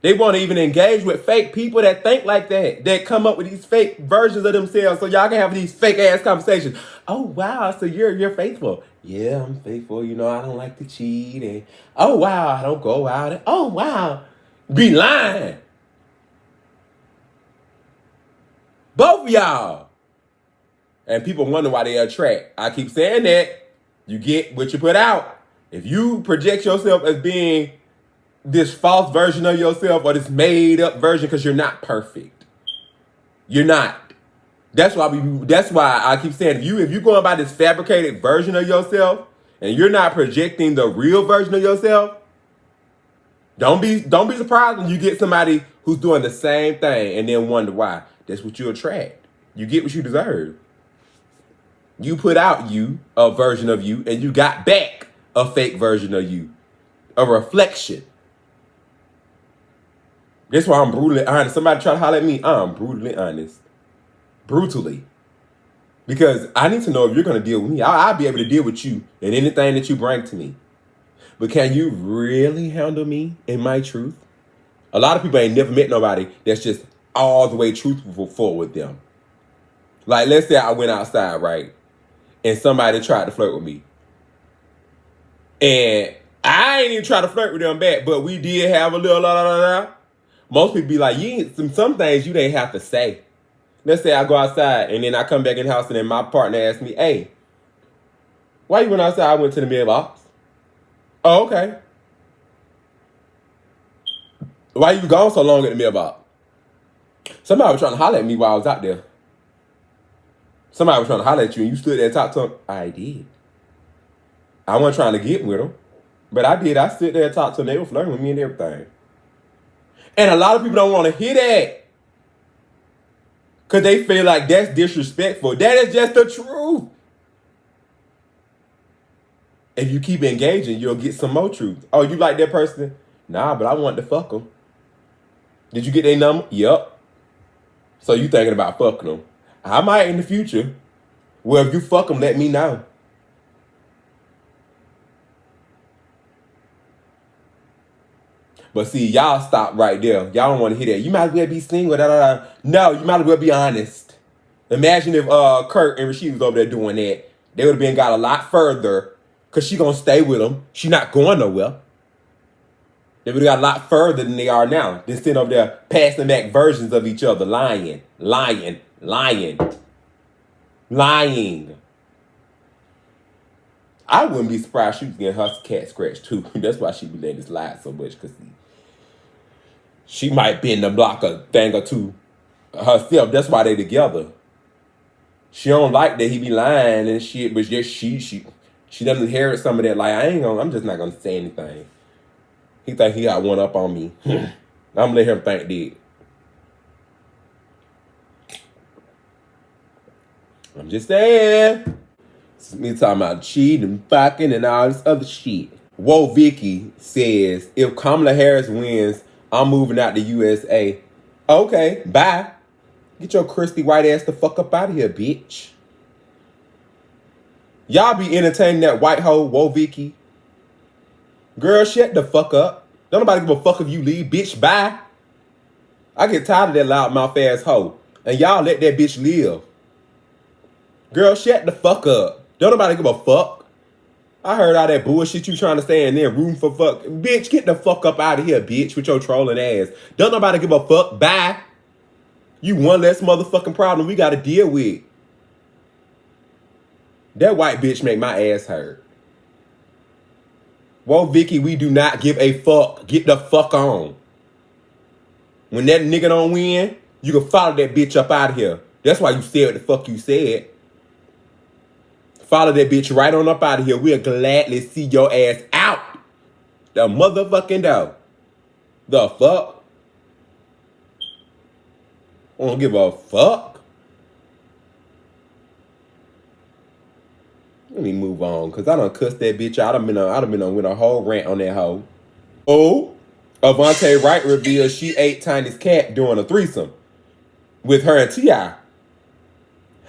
They want to even engage with fake people that think like that come up with these fake versions of themselves so y'all can have these fake ass conversations. Oh wow, so you're faithful. Yeah, I'm faithful. You know, I don't like to cheat. And oh wow, I don't go out. And oh wow, be lying. Both of y'all. And people wonder why they attract. I keep saying that. You get what you put out. If you project yourself as being this false version of yourself or this made up version, because you're not perfect. You're not. That's why I keep saying if you're going by this fabricated version of yourself and you're not projecting the real version of yourself, don't be surprised when you get somebody who's doing the same thing and then wonder why. That's what you attract. You get what you deserve. You put out a version of you, and you got back a fake version of you. A reflection. That's why I'm brutally honest. Somebody try to holler at me, I'm brutally honest. Brutally. Because I need to know if you're going to deal with me. I'll be able to deal with you and anything that you bring to me. But can you really handle me and my truth? A lot of people ain't never met nobody that's just all the way truthful with them. Like, let's say I went outside, right? And somebody tried to flirt with me. And I ain't even try to flirt with them back, but we did have a little Most people be like, some things you didn't have to say. Let's say I go outside and then I come back in the house and then my partner asks me, hey, why you went outside? I went to the mailbox. Oh, okay. Why you gone so long at the mailbox? Somebody was trying to holler at me while I was out there. Somebody was trying to holler at you and you stood there and talked to them. I did. I wasn't trying to get with them. But I did. I stood there and talked to them. They were flirting with me and everything. And a lot of people don't want to hear that. Because they feel like that's disrespectful. That is just the truth. If you keep engaging, you'll get some more truth. Oh, you like that person? Nah, but I want to fuck them. Did you get their number? Yup. So you thinking about fucking them. I might in the future. Well, if you fuck them, let me know. But see, y'all stop right there. Y'all don't want to hear that. You might as well be single. No, you might as well be honest. Imagine if Kurt and Rasheeda was over there doing that. They would have been got a lot further because she going to stay with him. She not going nowhere. They would have got a lot further than they are now. Than sitting over there passing back versions of each other. Lying. I wouldn't be surprised she was getting her cat scratched too. That's why she be letting this lie so much, because she might bend the block a thing or two herself. That's why they together. She don't like that he be lying and shit, but just she doesn't inherit some of that. Like, I'm just not gonna say anything. He think he got one up on me. I'm gonna let him think that. I'm just saying. It's me talking about cheating, fucking, and all this other shit. Whoa, Vicky says, if Kamala Harris wins, I'm moving out to USA. Okay, bye. Get your crispy white ass the fuck up out of here, bitch. Y'all be entertaining that white hoe, whoa, Vicky. Girl, shut the fuck up. Don't nobody give a fuck if you leave, bitch, bye. I get tired of that loudmouth ass hoe. And y'all let that bitch live. Girl, shut the fuck up. Don't nobody give a fuck. I heard all that bullshit you trying to say in there, room for fuck. Bitch, get the fuck up out of here, bitch, with your trolling ass. Don't nobody give a fuck. Bye. You one less motherfucking problem we got to deal with. That white bitch make my ass hurt. Whoa, Vicky, we do not give a fuck. Get the fuck on. When that nigga don't win, you can follow that bitch up out of here. That's why you said what the fuck you said. Follow that bitch right on up out of here. We'll gladly see your ass out. The motherfucking door. The fuck? I don't give a fuck. Let me move on, because I done cussed that bitch out. I'd have been on with a whole rant on that hoe. Oh, Avante Wright revealed she ate Tiny's cat during a threesome with her and T.I.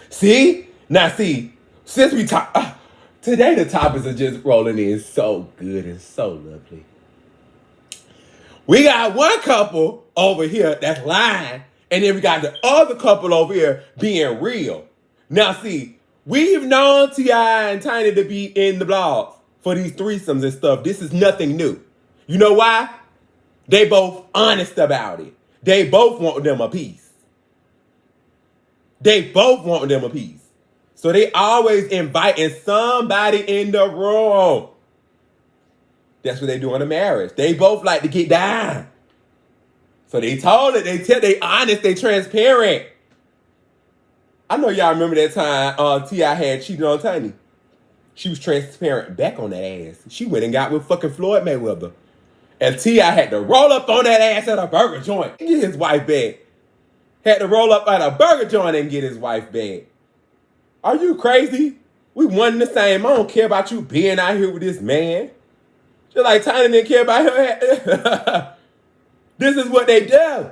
See? Now see, since we talk... today the topics are just rolling in so good and so lovely. We got one couple over here that's lying, and then we got the other couple over here being real. Now see, we've known T.I. and Tiny to be in the blogs for these threesomes and stuff. This is nothing new. You know why? They both honest about it. They both want them a piece. They both want them a piece. So they always inviting somebody in the room. That's what they do in a marriage. They both like to get down. So they told it. They honest. They transparent. I know y'all remember that time T.I. had cheated on Tiny. She was transparent back on that ass. She went and got with fucking Floyd Mayweather. And T.I. had to roll up on that ass at a burger joint and get his wife back. Had to roll up at a burger joint and get his wife back. Are you crazy? We one and the same. I don't care about you being out here with this man. Just like Tiny didn't care about her. This is what they do.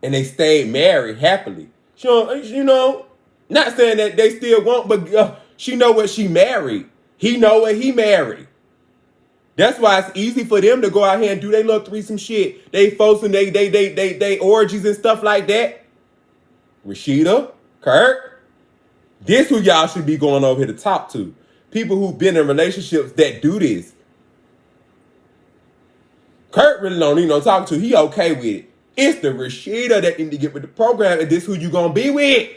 And they stayed married happily. You know, not saying that they still won't, but she know what she married. He know what he married. That's why it's easy for them to go out here and do their little threesome shit. They folks and they orgies and stuff like that. Rasheeda, Kurt. This who y'all should be going over here to talk to. People who've been in relationships that do this. Kurt really don't need no talking to. He okay with it. It's the Rasheeda that need to get with the program, and this who you gonna be with.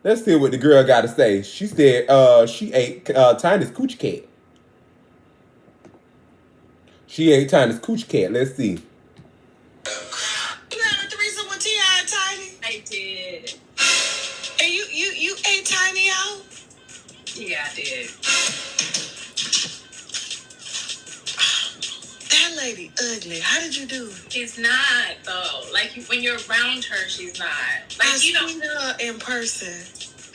Let's see what the girl got to say. She said she ate Tiny's coochie cat. She ate Tiny's coochie cat. Let's see. You had a threesome with T.I. and Tiny? I did. And you ate Tiny out? Yeah, I did. That lady ugly. How did you do it? She's not though. Like when you're around her, she's not. Like I seen her in person.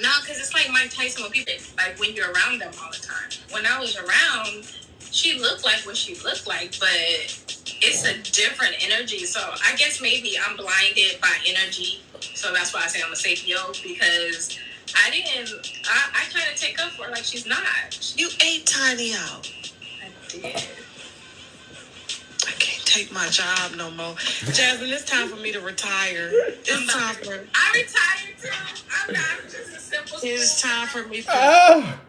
No, because it's like Mike Tyson when people like when you're around them all the time. When I was around, she looked like what she looked like, but it's a different energy. So I guess maybe I'm blinded by energy. So that's why I say I'm a sapio, because I kind of take up for her like she's not. You ate Tiny out. I did. I can't take my job no more. Jasmine, it's time for me to retire. It's time for... I retired too. I'm just a simple... It's time for me to...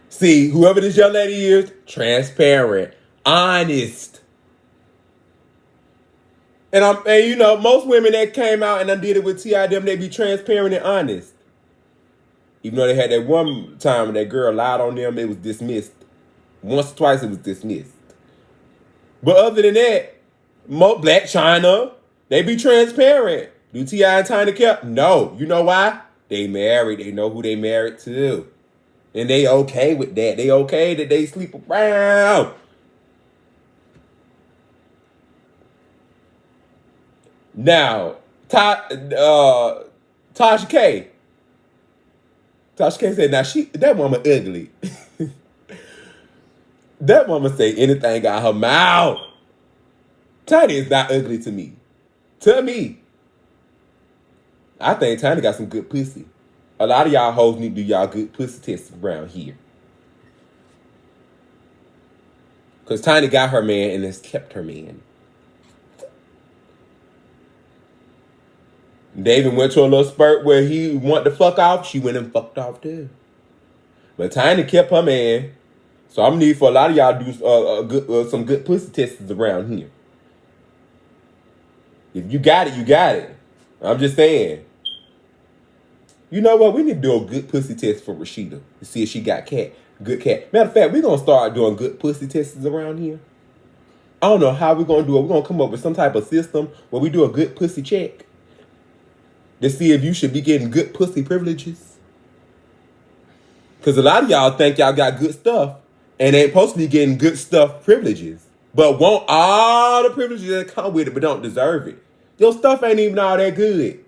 See, whoever this young lady is, transparent, honest. And you know, most women that came out and I did it with T.I. them, they be transparent and honest. Even though they had that one time when that girl lied on them, it was dismissed. Once or twice it was dismissed. But other than that, Black China, they be transparent. Do T.I. and Tiny care? No. You know why? They married. They know who they married to. And they okay with that. They okay that they sleep around. Now, Tasha K. Tasha K said, now that woman ugly. That woman say anything out her mouth. Tiny is not ugly to me. To me. I think Tiny got some good pussy. A lot of y'all hoes need to do y'all good pussy tests around here. Because Tiny got her man and has kept her man. David went to a little spurt where he wanted to fuck off. She went and fucked off too. But Tiny kept her man. So I'm need for a lot of y'all to do some good pussy tests around here. If you got it, you got it. I'm just saying. You know what? We need to do a good pussy test for Rasheeda to see if she got good cat. Matter of fact, we're going to start doing good pussy tests around here. I don't know how we're going to do it. We're going to come up with some type of system where we do a good pussy check to see if you should be getting good pussy privileges. Because a lot of y'all think y'all got good stuff and ain't supposed to be getting good stuff privileges, but want all the privileges that come with it, but don't deserve it. Your stuff ain't even all that good.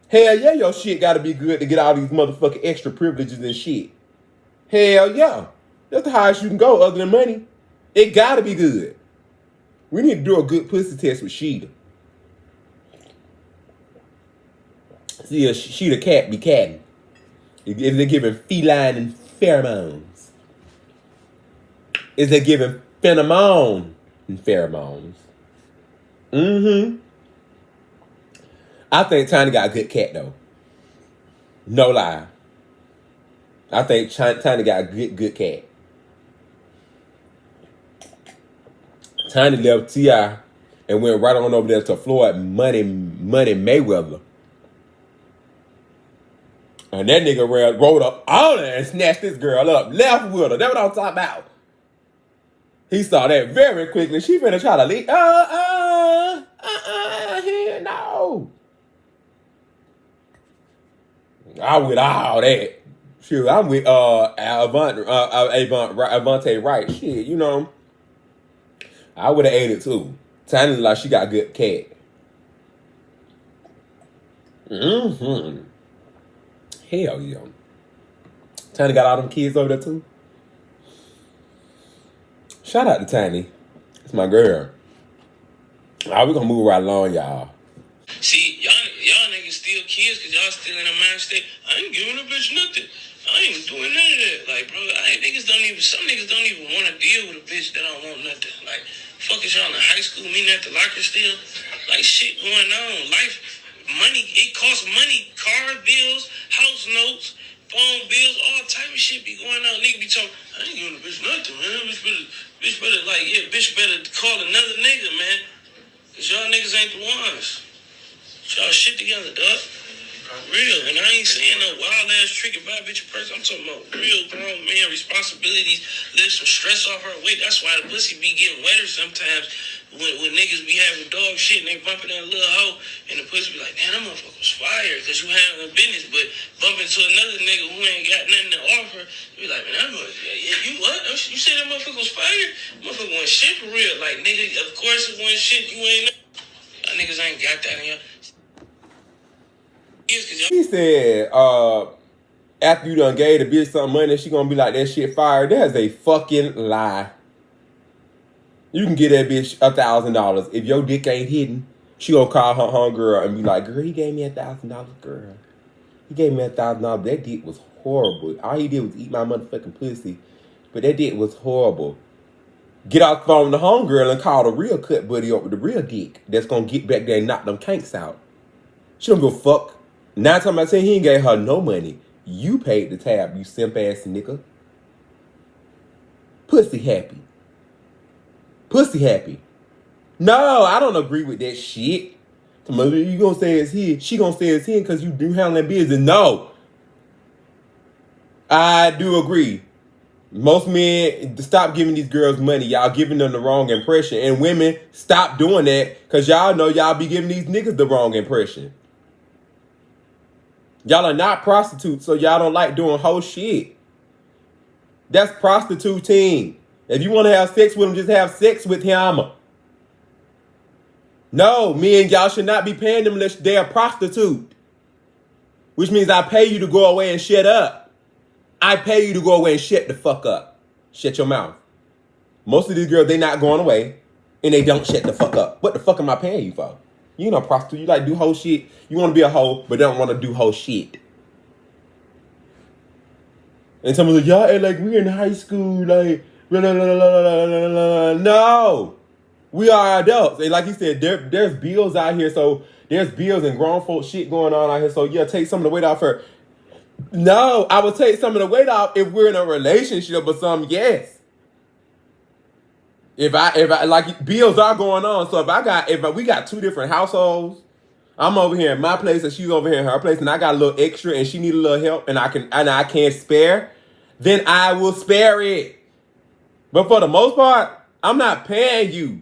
Hell yeah, your shit gotta be good to get all these motherfucking extra privileges and shit. Hell yeah. That's the highest you can go other than money. It gotta be good. We need to do a good pussy test with Sheeta. See, a Sheeta cat be catting. If they're giving feline and pheromones. Is they giving pheromone and pheromones? Mm-hmm. I think Tiny got a good cat though. No lie. I think Tiny got a good cat. Tiny left T.I. and went right on over there to Floyd Money Mayweather. And that nigga rolled up on her and snatched this girl up. Left with her. That's what I'm talking about. He saw that very quickly. She finna try to leave. Hell no. I with all that. Shoot, I'm with Avante Wright. Shit, you know. I would have ate it too. Tiny like she got a good cat. Mm-hmm. Hell yeah. Tiny got all them kids over there too. Shout out to Tiny. It's my girl. Alright, we gonna move right along, y'all. See, y'all niggas still kids because y'all still in a mind state. I ain't giving a bitch nothing. I ain't doing none of that. Like, bro, some niggas don't even want to deal with a bitch that don't want nothing. Like, fuck is y'all in high school meeting at the locker still? Like, shit going on. Life, money, it costs money. Car bills, house notes, phone bills, all type of shit be going on. Nigga be talking, I ain't giving a bitch nothing, man. Bitch better call another nigga, man. Cause y'all niggas ain't the ones. Y'all shit together, dog. Real. And I ain't saying no wild ass trick about a bitch person. I'm talking about real grown man responsibilities. Lift some stress off her weight. That's why the pussy be getting wetter sometimes when niggas be having dog shit and they bumping that little hoe and the pussy be like, damn, that motherfucker was fire because you handling business. But bumping to another nigga who ain't got nothing to offer, be like, man, that motherfucker, you what? You said that motherfucker was fire? Motherfucker wasn't shit for real. Like, nigga, of course it wasn't shit. You ain't know. Y'all niggas ain't got that in y'all. He said, after you done gave the bitch some money, she gonna be like, that shit fire. That's a fucking lie. You can get that bitch $1,000. If your dick ain't hidden, she gonna call her homegirl and be like, girl, he gave me $1,000, girl. He gave me $1,000. That dick was horrible. All he did was eat my motherfucking pussy. But that dick was horrible. Get off the phone with the homegirl and call the real cut buddy up with the real dick that's gonna get back there and knock them kinks out. She don't give a fuck. 9 times out of 10, he ain't gave her no money. You paid the tab, you simp ass nigga. Pussy happy. Pussy happy. No, I don't agree with that shit. You gonna say it's his. She gonna say it's his because you do handling business. No. I do agree. Most men, stop giving these girls money. Y'all giving them the wrong impression. And women, stop doing that because y'all know y'all be giving these niggas the wrong impression. Y'all are not prostitutes, so y'all don't like doing whole shit. That's prostituting. If you want to have sex with him, just have sex with him. No, me and y'all should not be paying them unless they're a prostitute. Which means I pay you to go away and shut up. I pay you to go away and shut the fuck up. Shut your mouth. Most of these girls, they not going away, and they don't shut the fuck up. What the fuck am I paying you for? You know, prostitute. You like do whole shit. You want to be a hoe, but don't want to do whole shit. And someone's like, y'all act like we're in high school, like, blah, blah, blah, blah, blah, blah, blah. No. We are adults. And like you said, there's bills out here, so there's bills and grown folk shit going on out here. So yeah, take some of the weight off her. No, I would take some of the weight off if we're in a relationship or something, yes. If I like bills are going on, so if we got 2 different households, I'm over here in my place and she's over here in her place, and I got a little extra and she need a little help and I can't spare, then I will spare it. But for the most part, I'm not paying you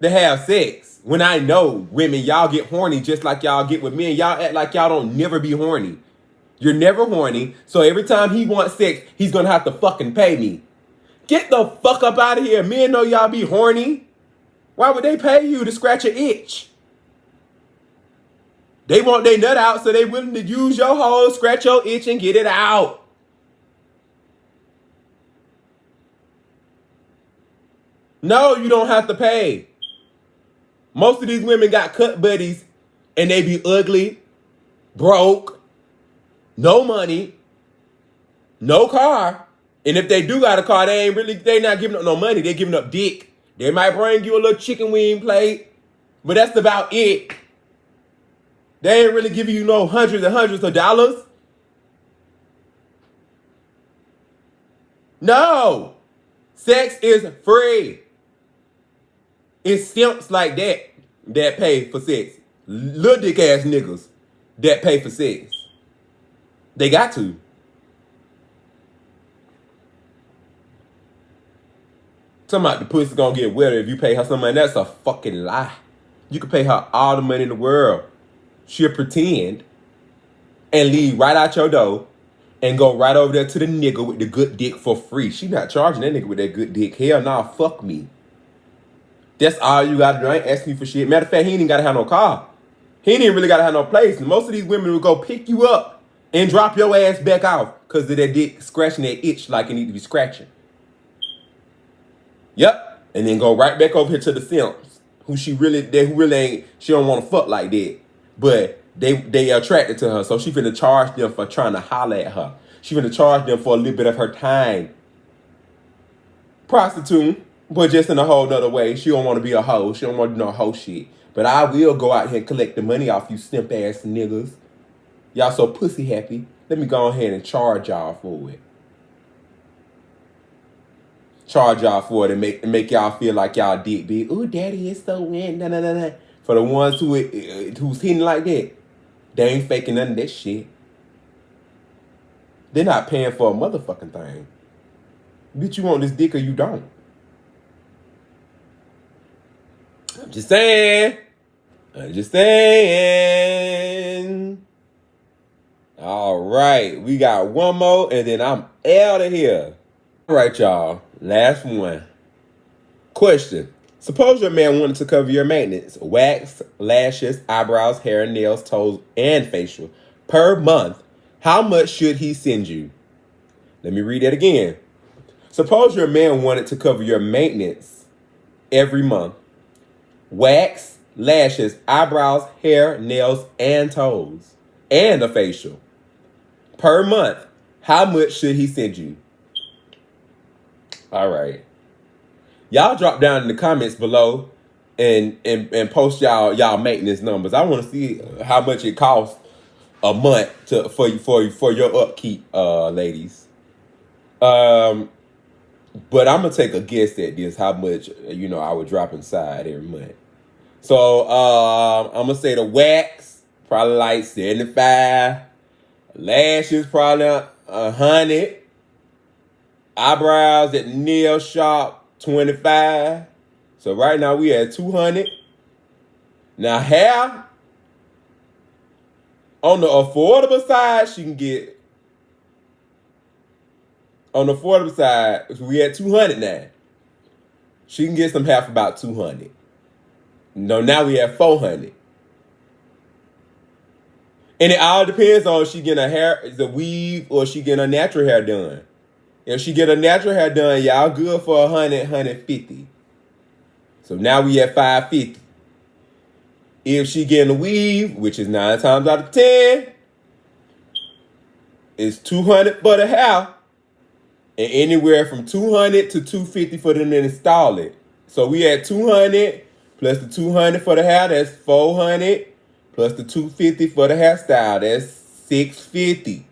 to have sex when I know women, y'all get horny just like y'all get with me, and y'all act like y'all don't never be horny. You're never horny, so every time he wants sex, he's gonna have to fucking pay me. Get the fuck up out of here. Men know y'all be horny. Why would they pay you to scratch an itch? They want their nut out, so they willing to use your hole, scratch your itch, and get it out. No, you don't have to pay. Most of these women got cut buddies, and they be ugly, broke, no money, no car. And if they do got a car, they not giving up no money. They giving up dick. They might bring you a little chicken wing plate, but that's about it. They ain't really giving you no hundreds and hundreds of dollars. No. Sex is free. It's simps like that pay for sex. Little dick ass niggas that pay for sex. They got to. Talking about the pussy gonna get wetter if you pay her some money. That's a fucking lie. You can pay her all the money in the world. She'll pretend and leave right out your door and go right over there to the nigga with the good dick for free. She not charging that nigga with that good dick. Hell nah, fuck me. That's all you gotta do. I ain't asking you for shit. Matter of fact, he ain't even gotta have no car. He ain't even really gotta have no place. And most of these women will go pick you up and drop your ass back off because of that dick scratching that itch like it need to be scratching. Yep. And then go right back over here to the simps who she don't want to fuck like that. But they attracted to her. So she finna charge them for trying to holler at her. She finna charge them for a little bit of her time. Prostituting, but just in a whole nother way. She don't want to be a hoe. She don't want to do no hoe shit. But I will go out here and collect the money off you simp ass niggas. Y'all so pussy happy. Let me go ahead and charge y'all for it. Charge y'all for it and make y'all feel like y'all dick big. Ooh, daddy is so win. Nah, nah, nah, nah. For the ones who's hitting like that, they ain't faking none of that shit. They're not paying for a motherfucking thing. Bitch, you want this dick or you don't. I'm just saying. All right, we got one more and then I'm out of here. All right, y'all. Last one. Question. Suppose your man wanted to cover your maintenance, wax, lashes, eyebrows, hair, nails, toes, and facial per month. How much should he send you? Let me read that again. Suppose your man wanted to cover your maintenance every month. Wax, lashes, eyebrows, hair, nails, and toes. And a facial. Per month. How much should he send you? All right. Y'all drop down in the comments below and post y'all maintenance numbers. I want to see how much it costs a month for your upkeep, ladies. But I'm gonna take a guess at this, how much I would drop inside every month. So I'm gonna say the wax probably like 75, lashes probably 100, eyebrows at nail shop 25. So right now we at 200. Now hair on the affordable side, she can get on the affordable side. We at 200 now. She can get some hair for about 200. No, now we at 400. And it all depends on if she getting the weave or she getting her natural hair done. If she get her natural hair done, y'all good for 100, 150. So now we at 550. If she getting the weave, which is 9 times out of 10, it's 200 for the hair. And anywhere from 200 to 250 for them to install it. So we at 200 plus the 200 for the hair, that's 400. Plus the 250 for the hairstyle, that's 650.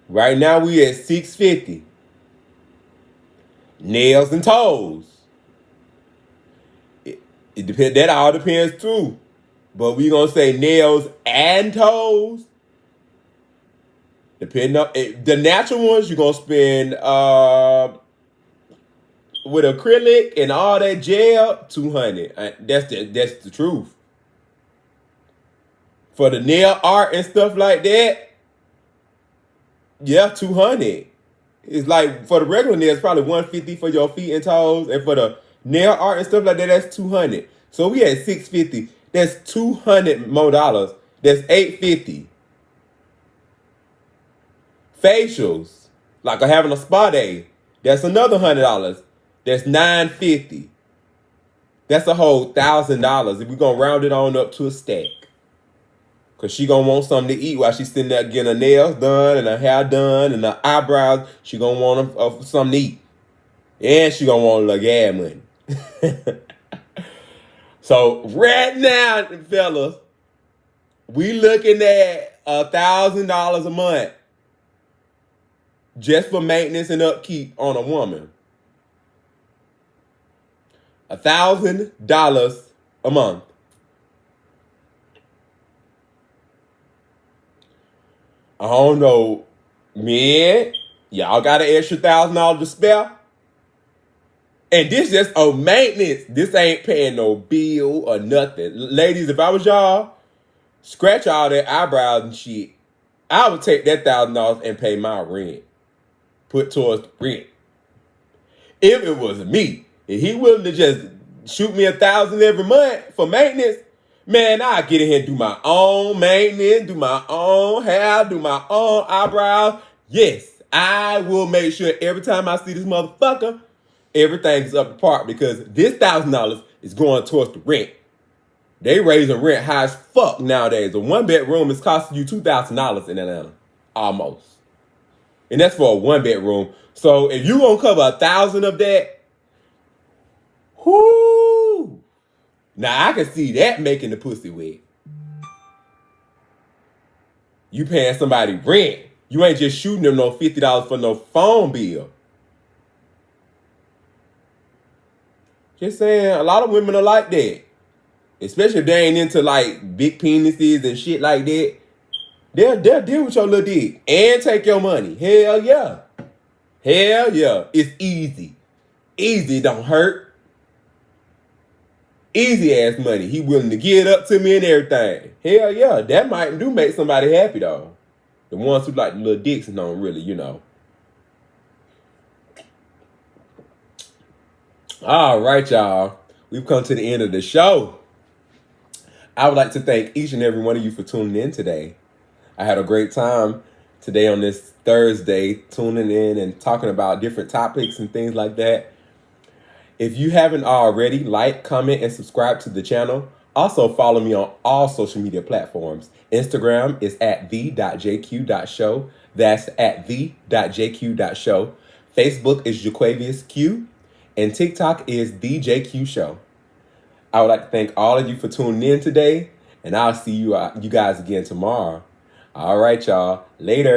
Right now we at 650. Nails and toes. It depends. That all depends too. But we gonna say nails and toes. Depending on the natural ones, you're gonna spend with acrylic and all that gel, 200. That's the truth. For the nail art and stuff like that, yeah, 200. It's like for the regular nails, probably 150 for your feet and toes, and for the nail art and stuff like that, that's 200. So we at 650. That's $200 more That's $850. Facials, like having a spa day, that's another $100. That's $950. That's a whole $1,000 if we're gonna round it on up to a stack. Cause she gonna want something to eat while she's sitting there getting her nails done and her hair done and her eyebrows. She gonna want something to eat, and she gonna want a little gas money. So right now, fellas, we looking at $1,000 a month just for maintenance and upkeep on a woman. $1,000 a month. I don't know, man. Y'all got an extra $1,000 to spare? And this just maintenance. This ain't paying no bill or nothing. Ladies, if I was y'all, scratch all that eyebrows and shit. I would take that $1,000 and pay my rent. Put towards the rent. If it was me, if he willing to just shoot me $1,000 every month for maintenance, man, I'll get in here and do my own maintenance, do my own hair, do my own eyebrows. Yes, I will make sure every time I see this motherfucker, everything's up to par because this $1,000 is going towards the rent. They raising rent high as fuck nowadays. A 1-bedroom is costing you $2,000 in Atlanta. Almost. And that's for a 1-bedroom. So if you gonna cover $1,000 of that, whoo! Now I can see that making the pussy wet. You paying somebody rent. You ain't just shooting them no $50 for no phone bill. Just saying, a lot of women are like that. Especially if they ain't into like big penises and shit like that. They'll deal with your little dick and take your money. Hell yeah. Hell yeah. It's easy. Easy, don't hurt. Easy ass money. He willing to give it up to me and everything. Hell yeah. That might do make somebody happy though. The ones who like the little dicks and don't really, you know. All right, y'all. We've come to the end of the show. I would like to thank each and every one of you for tuning in today. I had a great time today on this Thursday, tuning in and talking about different topics and things like that. If you haven't already, like, comment, and subscribe to the channel. Also, follow me on all social media platforms. Instagram is at the.jq.show. That's at the.jq.show. Facebook is JaquaviusQ. And TikTok is the JQ Show. I would like to thank all of you for tuning in today. And I'll see you guys again tomorrow. All right, y'all. Later.